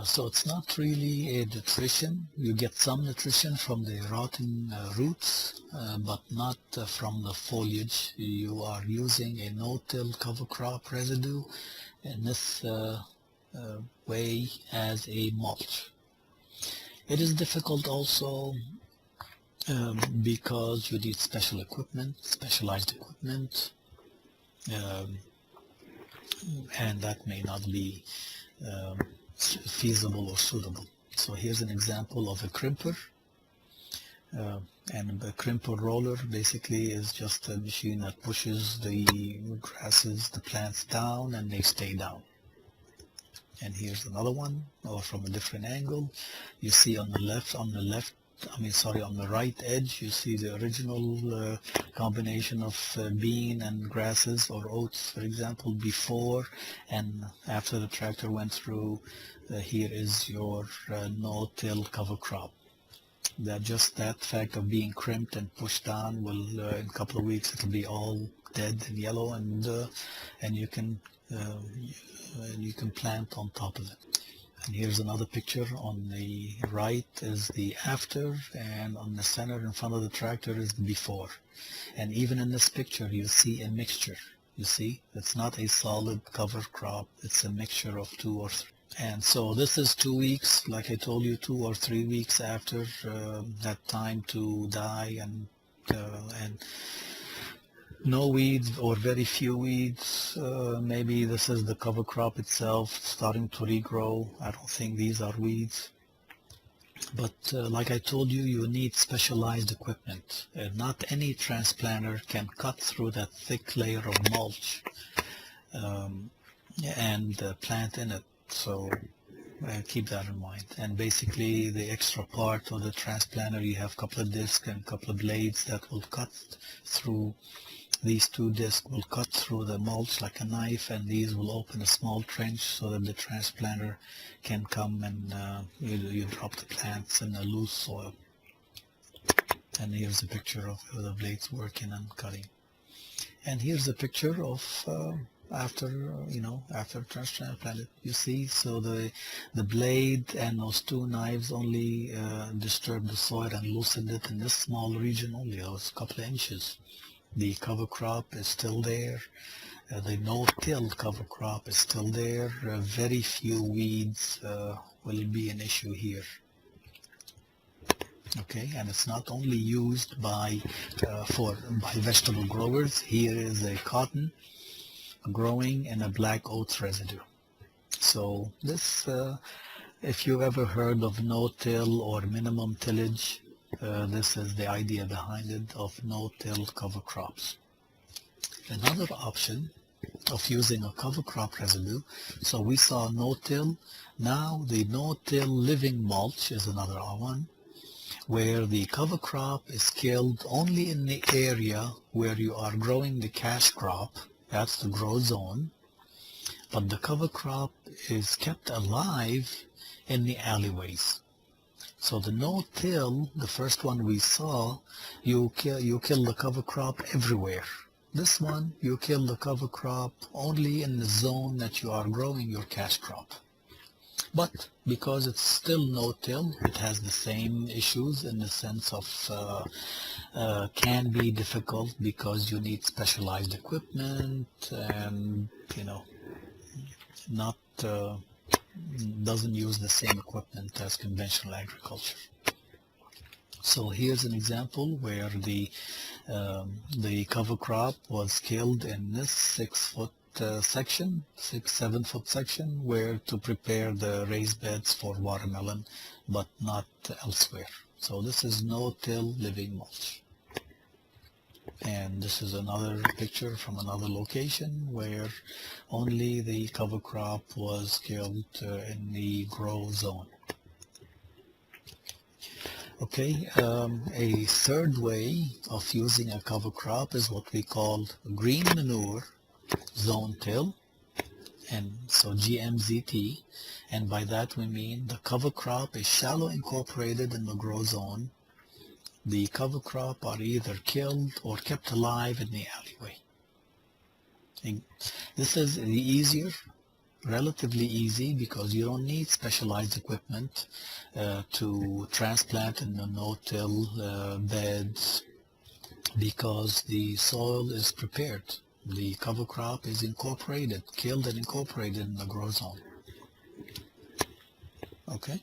so it's not really a nutrition. You get some nutrition from the rotting roots, but not from the foliage. You are using a no-till cover crop residue in this way as a mulch. It is difficult also because you need special equipment, specialized equipment, and that may not be feasible or suitable. So here's an example of a crimper, and a crimper roller basically is just a machine that pushes the grasses, the plants down, and they stay down. And here's another one, or from a different angle. You see on the right edge, you see the original combination of bean and grasses or oats, for example, before and after the tractor went through. Here is your no-till cover crop. That fact of being crimped and pushed down will, in a couple of weeks, it'll be all dead and yellow, and you can plant on top of it. And here's another picture. On the right is the after, and on the center in front of the tractor is the before. And even in this picture you see a mixture. You see, it's not a solid cover crop, it's a mixture of two or three. And so this is 2 weeks, like I told you, 2 or 3 weeks after that time to die, and no weeds or very few weeds. Maybe this is the cover crop itself starting to regrow. I don't think these are weeds. But like I told you, you need specialized equipment. Not any transplanter can cut through that thick layer of mulch and plant in it. So keep that in mind. And basically the extra part of the transplanter, you have a couple of discs and a couple of blades that will cut through. These two discs will cut through the mulch like a knife, and these will open a small trench so that the transplanter can come and you drop the plants in the loose soil. And here's a picture of the blades working and cutting. And here's a picture of after transplanted. You see, so the blade and those two knives only disturbed the soil and loosened it in this small region only. It was a couple of inches. The cover crop is still there. The no-till cover crop is still there. Very few weeds will be an issue here. Okay, and it's not only used by vegetable growers. Here is a cotton growing in a black oats residue. So this, if you've ever heard of no-till or minimum tillage, this is the idea behind it of no-till cover crops. Another option of using a cover crop residue, so we saw no-till. Now the no-till living mulch is another one, where the cover crop is killed only in the area where you are growing the cash crop. That's the grow zone, but the cover crop is kept alive in the alleyways. So the no-till, the first one we saw, you kill the cover crop everywhere. This one, you kill the cover crop only in the zone that you are growing your cash crop. But because it's still no-till, it has the same issues in the sense of can be difficult because you need specialized equipment, and doesn't use the same equipment as conventional agriculture. So here's an example where the cover crop was killed in this 6 foot section, 6-7 foot section, where to prepare the raised beds for watermelon, but not elsewhere. So this is no-till living mulch. And this is another picture from another location where only the cover crop was killed in the grow zone. Okay, a third way of using a cover crop is what we call green manure zone till, and so GMZT, and by that we mean the cover crop is shallow incorporated in the grow zone. The cover crop are either killed or kept alive in the alleyway. And this is the easier, relatively easy, because you don't need specialized equipment to transplant in the no-till beds, because the soil is prepared. The cover crop is incorporated, killed and incorporated in the grow zone. Okay.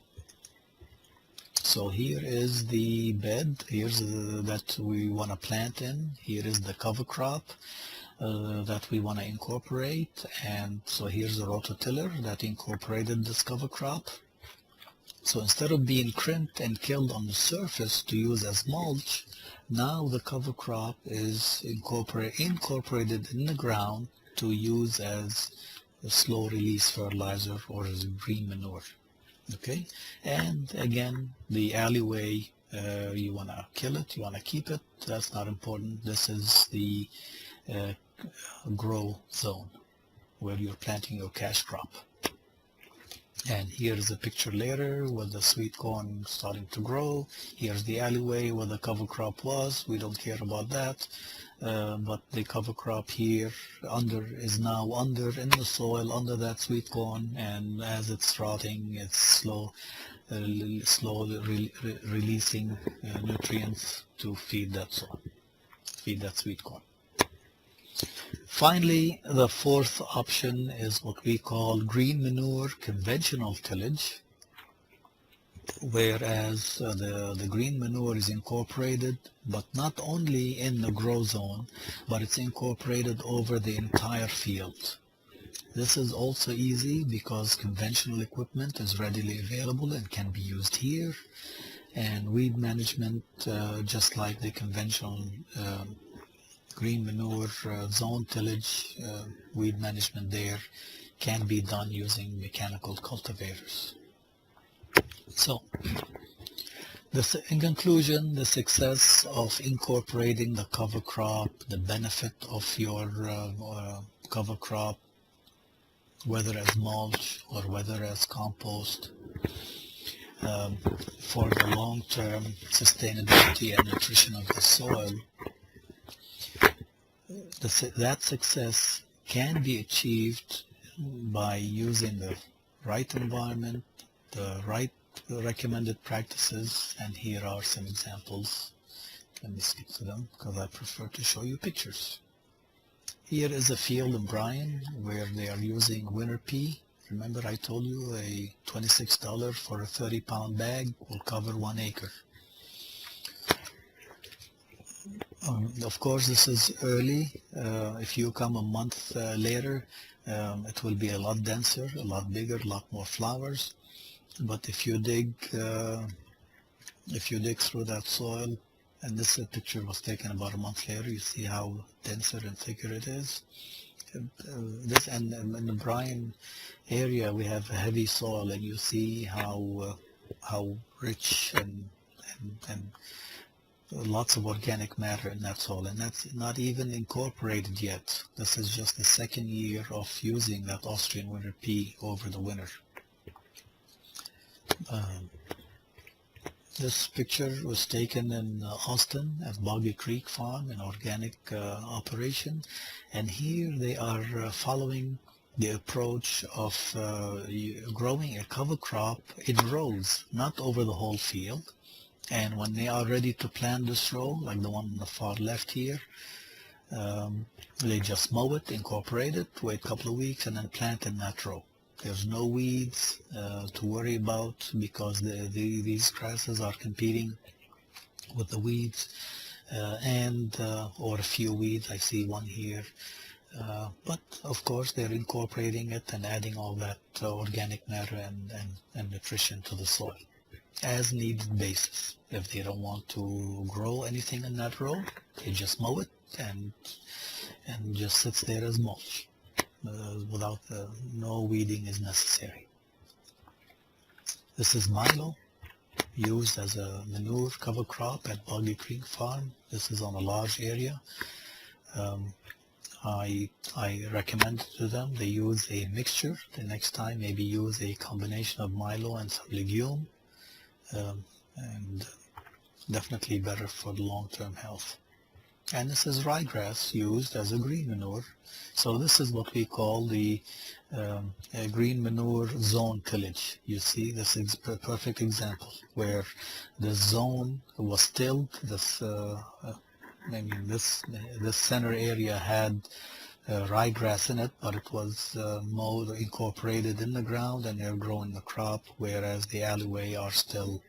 So here is the bed, here's that we want to plant in. Here is the cover crop that we want to incorporate, and so here's the rototiller that incorporated this cover crop. So instead of being crimped and killed on the surface to use as mulch, now the cover crop is incorporated in the ground to use as a slow release fertilizer or as green manure. Okay, and again, the alleyway, you want to kill it, you want to keep it, that's not important. This is the grow zone where you're planting your cash crop. And here's a picture later with the sweet corn starting to grow. Here's the alleyway where the cover crop was. We don't care about that. But the cover crop here is now under in the soil under that sweet corn, and as it's rotting, it's slowly releasing nutrients to feed that soil, feed that sweet corn. Finally, the fourth option is what we call green manure conventional tillage, whereas the green manure is incorporated, but not only in the grow zone, but it's incorporated over the entire field. This is also easy because conventional equipment is readily available and can be used here, and weed management, just like the conventional green manure zone tillage, weed management there can be done using mechanical cultivators. So, in conclusion, the success of incorporating the cover crop, the benefit of your cover crop, whether as mulch or whether as compost, for the long-term sustainability and nutrition of the soil, that success can be achieved by using the right environment, the right recommended practices, and here are some examples. Let me skip to them because I prefer to show you pictures. Here is a field in Bryan where they are using winter pea. Remember I told you a $26 for a 30-pound bag will cover 1 acre. Of course, this is early. If you come a month later, it will be a lot denser, a lot bigger, a lot more flowers. But if you dig through that soil, and this picture was taken about a month later, you see how denser and thicker it is. And in the Bryan area, we have heavy soil, and you see how rich and lots of organic matter in that soil, and that's not even incorporated yet. This is just the second year of using that Austrian winter pea over the winter. This picture was taken in Austin at Boggy Creek Farm, an organic operation, and here they are following the approach of growing a cover crop in rows, not over the whole field. And when they are ready to plant this row, like the one on the far left here, they just mow it, incorporate it, wait a couple of weeks, and then plant in that row. There's no weeds to worry about because these grasses are competing with the weeds or a few weeds. I see one here But of course they're incorporating it and adding all that organic matter and nutrition to the soil as needed basis. If they don't want to grow anything in that row, they just mow it and just sits there as mulch. Without no weeding is necessary. This is milo, used as a manure cover crop at Boggy Creek Farm. This is on a large area. I recommend to them they use a mixture. The next time maybe use a combination of milo and some legume, and definitely better for the long-term health. And this is ryegrass used as a green manure. So this is what we call the green manure zone tillage. You see, this is a perfect example where the zone was tilled. This this center area had ryegrass in it, but it was mowed or incorporated in the ground, and they're growing the crop. Whereas the alleyway are still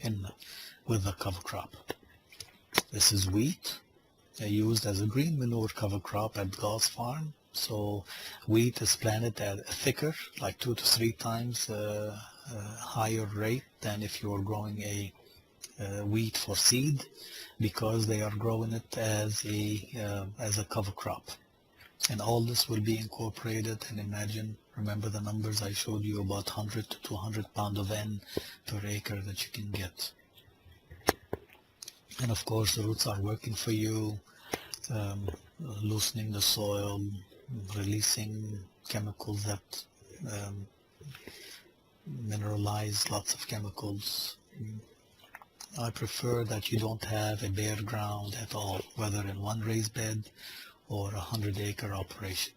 in with the cover crop. This is wheat, used as a green manure cover crop at Goss Farm. So wheat is planted at a thicker, like 2 to 3 times higher rate than if you were growing a wheat for seed, because they are growing it as a cover crop. And all this will be incorporated, and remember the numbers I showed you, about 100 to 200 pound of N per acre that you can get. And of course the roots are working for you, loosening the soil, releasing chemicals that mineralize, lots of chemicals. I prefer that you don't have a bare ground at all, whether in one raised bed or 100-acre operation.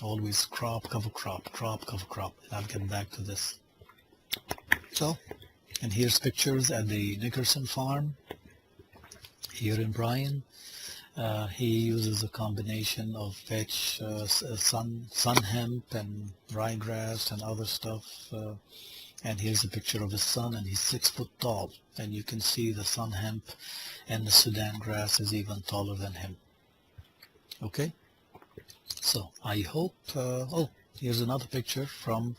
Always crop, cover crop, crop, cover crop. I'll get back to this. So, and here's pictures at the Nickerson farm here in Bryan. He uses a combination of vetch, sun hemp and ryegrass and other stuff. And here's a picture of his son, and he's 6 foot tall. And you can see the sun hemp and the Sudan grass is even taller than him. Okay? So I hope, oh, here's another picture from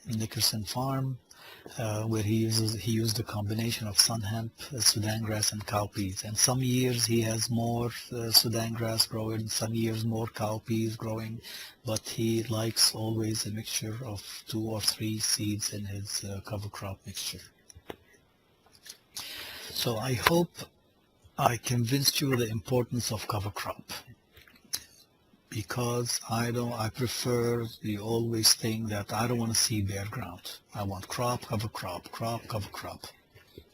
Nickerson Farm, where he used a combination of sun hemp, Sudan grass, and cowpeas. And some years he has more Sudan grass growing, some years more cowpeas growing, but he likes always a mixture of 2 or 3 seeds in his cover crop mixture. So I hope I convinced you the importance of cover crop, because I prefer the always thing that I don't want to see bare ground. I want crop, cover crop, crop, cover crop.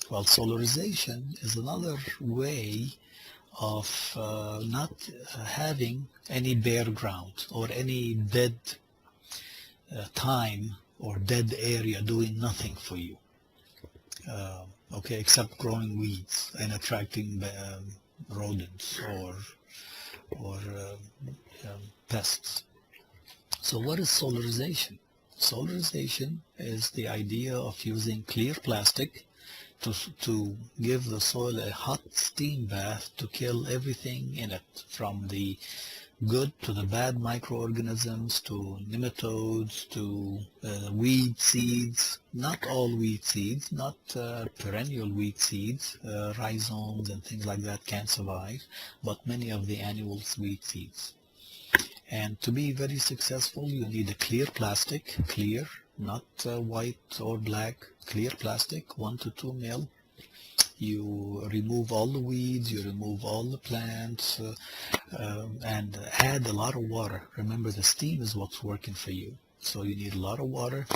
Well, solarization is another way of not having any bare ground or any dead time or dead area doing nothing for you. Okay, except growing weeds and attracting rodents or pests. So what is solarization? Solarization is the idea of using clear plastic to give the soil a hot steam bath to kill everything in it, from the good to the bad microorganisms, to nematodes, to weed seeds. Not all weed seeds, not perennial weed seeds, rhizomes and things like that can't survive, but many of the annual weed seeds. And to be very successful, you need a clear plastic, clear, not white or black, clear plastic, 1 to 2 mil. You remove all the weeds, you remove all the plants, and add a lot of water. Remember, the steam is what's working for you. So you need a lot of water,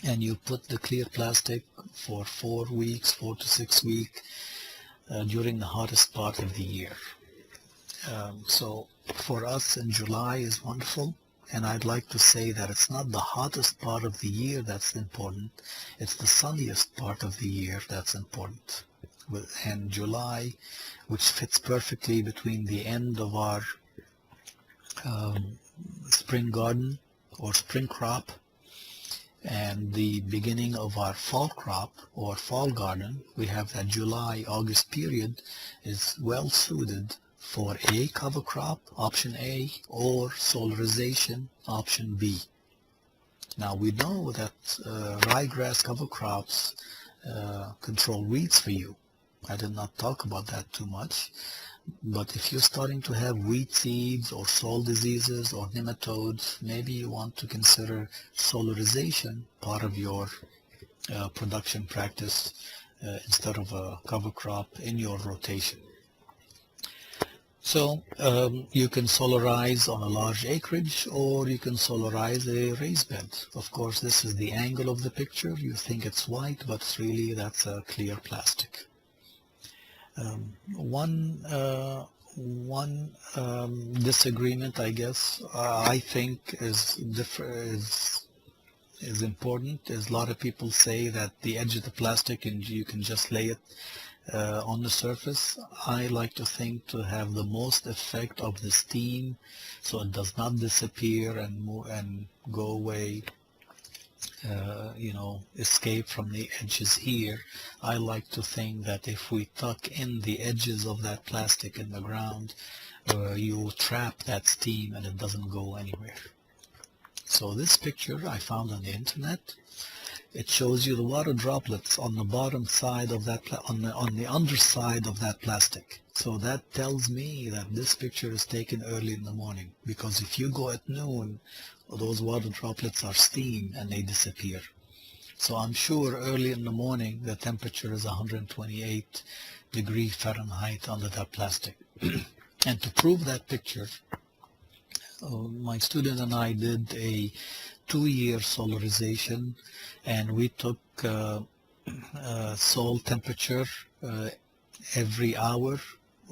and you put the clear plastic for 4 weeks, 4 to 6 weeks during the hottest part of the year. So for us in July is wonderful, and I'd like to say that it's not the hottest part of the year that's important, it's the sunniest part of the year that's important. And July, which fits perfectly between the end of our spring garden or spring crop And the beginning of our fall crop or fall garden, we have that July-August period is well suited for a cover crop, option A, or solarization, option B. Now we know that ryegrass cover crops control weeds for you. I did not talk about that too much. But if you're starting to have weed seeds or soil diseases or nematodes, maybe you want to consider solarization part of your production practice instead of a cover crop in your rotation. So you can solarize on a large acreage, or you can solarize a raised bed. Of course, this is the angle of the picture. You think it's white, but it's really that's a clear plastic. One disagreement, I guess, I think is important, is a lot of people say that the edge of the plastic and you can just lay it on the surface. I like to think to have the most effect of the steam, so it does not disappear and go away. Escape from the edges here. I like to think that if we tuck in the edges of that plastic in the ground, you trap that steam and it doesn't go anywhere. So this picture I found on the internet. It shows you the water droplets on the bottom side of that, on the underside of that plastic. So that tells me that this picture is taken early in the morning, because if you go at noon, those water droplets are steam and they disappear. So I'm sure early in the morning the temperature is 128 degrees Fahrenheit under that plastic. And to prove that picture, my student and I did a 2-year solarization, and we took soil temperature every hour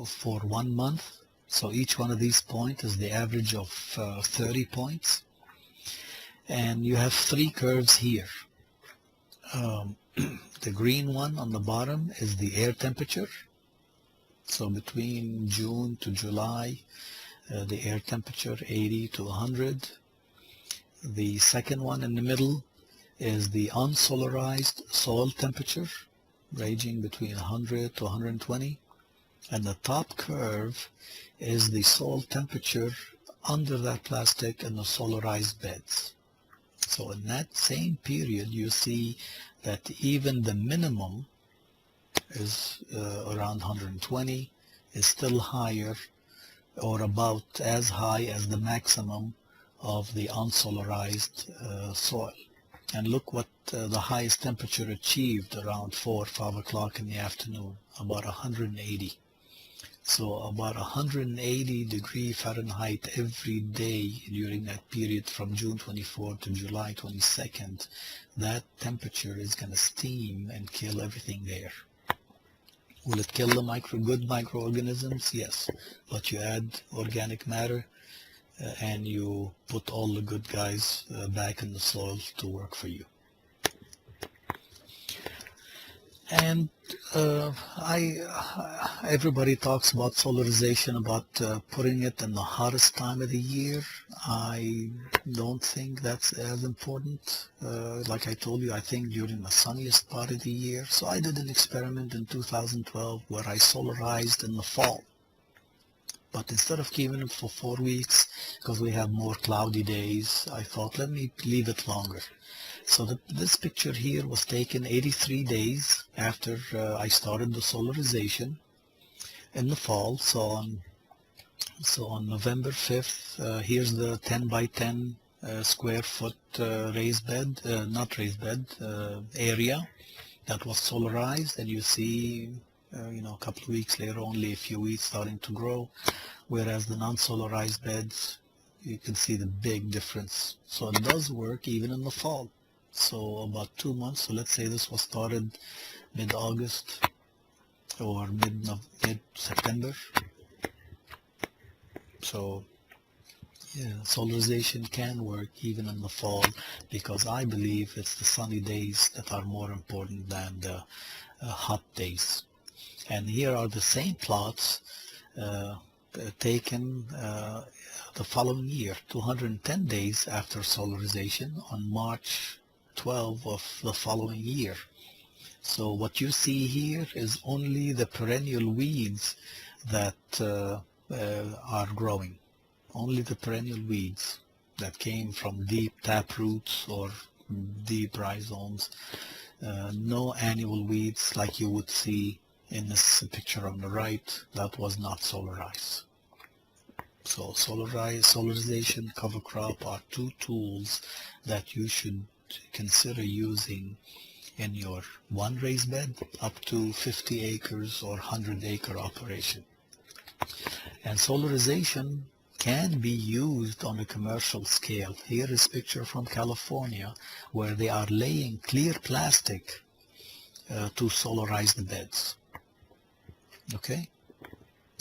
for 1 month. So each one of these points is the average of 30 points. And you have 3 curves here. The green one on the bottom is the air temperature. So between June to July, the air temperature 80 to 100. The second one in the middle is the unsolarized soil temperature, ranging between 100 to 120. And the top curve is the soil temperature under that plastic in the solarized beds. So in that same period, you see that even the minimum is around 120, is still higher or about as high as the maximum of the unsolarized soil. And look what the highest temperature achieved around 4 or 5 o'clock in the afternoon, about 180. So about 180 degrees Fahrenheit every day during that period from June 24 to July 22nd. That temperature is going to steam and kill everything there. Will it kill the good microorganisms? Yes. But you add organic matter and you put all the good guys back in the soil to work for you. And everybody talks about solarization, about putting it in the hottest time of the year. I don't think that's as important. Like I told you, I think during the sunniest part of the year. So I did an experiment in 2012 where I solarized in the fall. But instead of keeping it for 4 weeks, because we have more cloudy days, I thought, let me leave it longer. So this picture here was taken 83 days after I started the solarization in the fall. So on November 5th, here's the 10 by 10 square foot raised bed, not raised bed, area that was solarized, and you see a couple of weeks later, only a few weeds starting to grow, whereas the non-solarized beds, you can see the big difference. So it does work even in the fall. So about 2 months, so let's say this was started mid-August or mid-September. So yeah, solarization can work even in the fall, because I believe it's the sunny days that are more important than the hot days. And here are the same plots taken the following year, 210 days after solarization, on March 12 of the following year. So what you see here is only the perennial weeds that are growing. Only the perennial weeds that came from deep tap roots or deep rhizomes. No annual weeds like you would see in this picture on the right. That was not solarized. So solarization, cover crop are two tools that you should consider using in your one raised bed up to 50 acres or 100-acre operation. And solarization can be used on a commercial scale. Here is a picture from California where they are laying clear plastic to solarize the beds. Okay?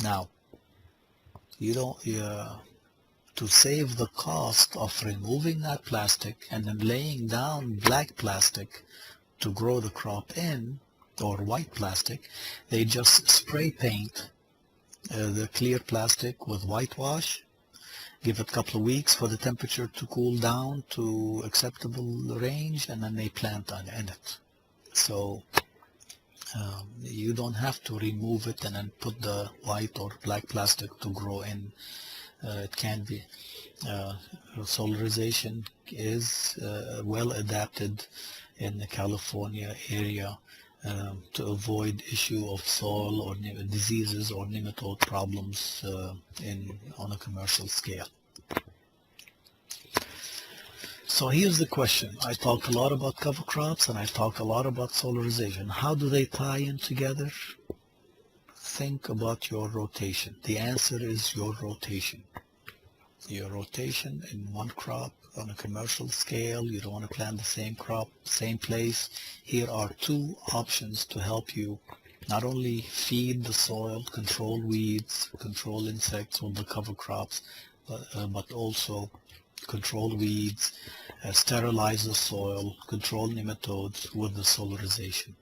Now, you don't to save the cost of removing that plastic and then laying down black plastic to grow the crop in, or white plastic, they just spray paint the clear plastic with whitewash, give it a couple of weeks for the temperature to cool down to acceptable range, and then they plant in it. So you don't have to remove it and then put the white or black plastic to grow in. It can be. Solarization is well adapted in the California area to avoid issue of soil or diseases or nematode problems on a commercial scale. So here's the question. I talked a lot about cover crops and I talked a lot about solarization. How do they tie in together? Think about your rotation. The answer is your rotation. Your rotation in one crop on a commercial scale. You don't want to plant the same crop, same place. Here are two options to help you not only feed the soil, control weeds, control insects with the cover crops, but also control weeds, sterilize the soil, control nematodes with the solarization.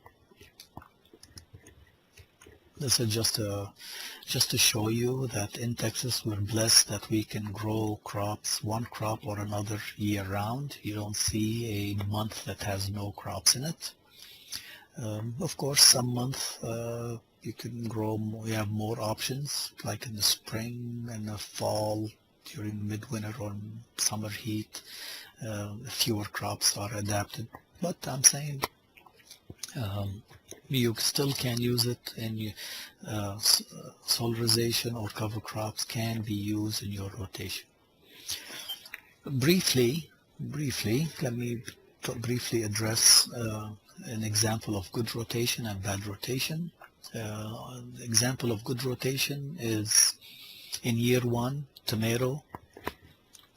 This is just to show you that in Texas we're blessed that we can grow crops, one crop or another year round. You don't see a month that has no crops in it. Of course, some month you can grow more, you have more options, like in the spring and the fall, during midwinter or summer heat. Fewer crops are adapted, but I'm saying you still can use it, and solarization or cover crops can be used in your rotation. Briefly, let me briefly address an example of good rotation and bad rotation. Example of good rotation is in year one, tomato,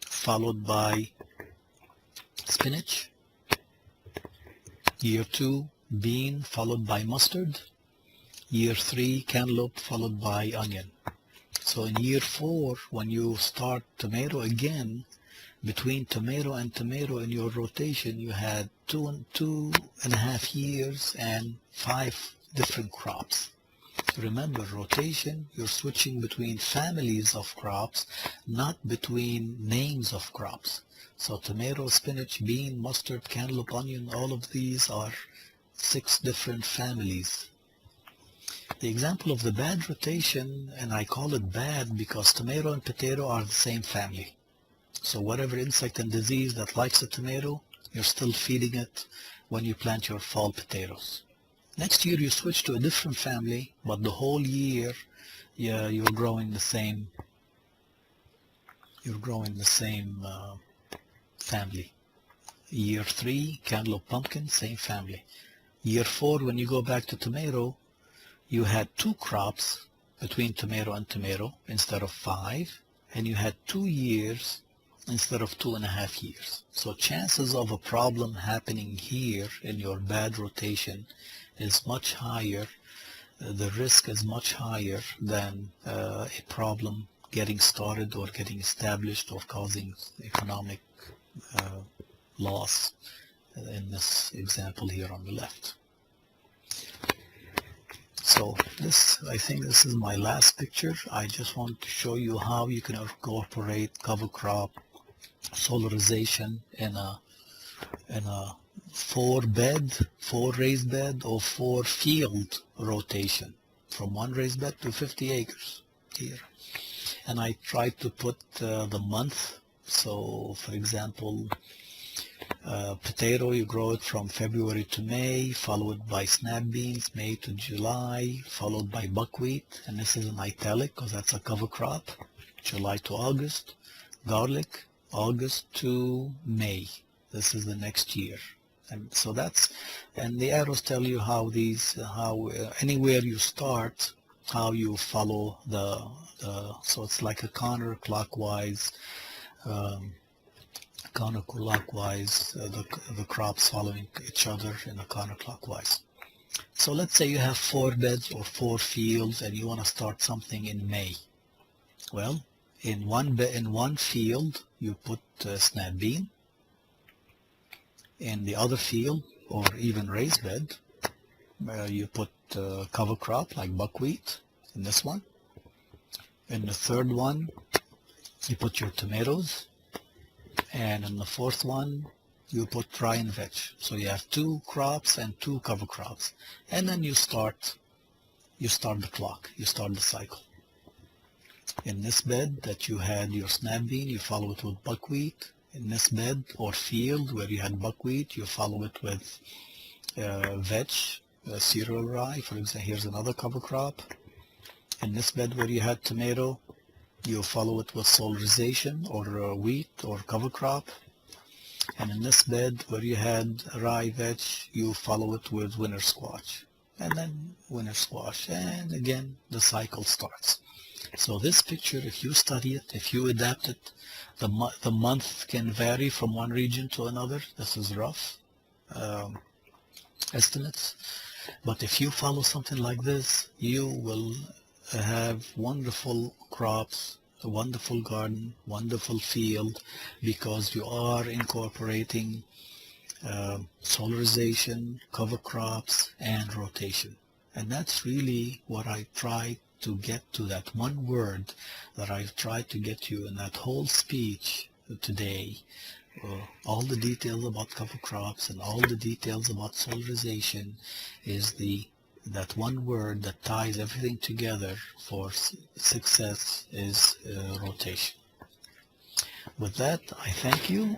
followed by spinach. Year two, bean, followed by mustard. Year three, cantaloupe, followed by onion. So in year four, when you start tomato again, between tomato and tomato in your rotation, you had 2.5 years and 5 different crops. Remember, rotation, you're switching between families of crops, not between names of crops. So tomato, spinach, bean, mustard, cantaloupe, onion, all of these are 6 different families. The example of the bad rotation, and I call it bad because tomato and potato are the same family. So whatever insect and disease that likes a tomato, you're still feeding it when you plant your fall potatoes. Next year you switch to a different family, but the whole year you're growing the same family. Year 3, cantaloupe, pumpkin, same family. Year 4, when you go back to tomato, you had 2 crops between tomato and tomato instead of 5, and you had 2 years instead of 2.5 years. So chances of a problem happening here in your bad rotation is much higher. The risk is much higher than a problem getting started or getting established or causing economic loss in this example here on the left. So I think this is my last picture. I just want to show you how you can incorporate cover crop solarization in a four raised bed or 4 field rotation from 1 raised bed to 50 acres here. And I tried to put the month. So for example, potato, you grow it from February to May, followed by snap beans, May to July, followed by buckwheat, and this is an italic because that's a cover crop, July to August. Garlic, August to May. This is the next year. And so and the arrows tell you how anywhere you start, how you follow so it's like a counterclockwise, the crops following each other in a counterclockwise. So let's say you have 4 beds or 4 fields and you want to start something in May. Well, in one field you put snap bean. In the other field, or even raised bed, you put cover crop like buckwheat in this one. In the third one, you put your tomatoes. And in the fourth one, you put rye and veg. So you have 2 crops and 2 cover crops. And then you start the clock, you start the cycle. In this bed that you had your snap bean, you follow it with buckwheat. In this bed or field where you had buckwheat, you follow it with veg, cereal rye. For example, here's another cover crop. In this bed where you had tomato, you follow it with solarization or wheat or cover crop. And in this bed where you had rye veg, you follow it with winter squash. And then winter squash, and again the cycle starts. So this picture, if you study it, if you adapt it, the month can vary from one region to another. This is rough estimates. But if you follow something like this, you will have wonderful crops, a wonderful garden, wonderful field, because you are incorporating solarization, cover crops, and rotation. And that's really what I try to get to, that one word that I've tried to get you in that whole speech today. All the details about cover crops and all the details about solarization is that one word that ties everything together for success is rotation. With that, I thank you.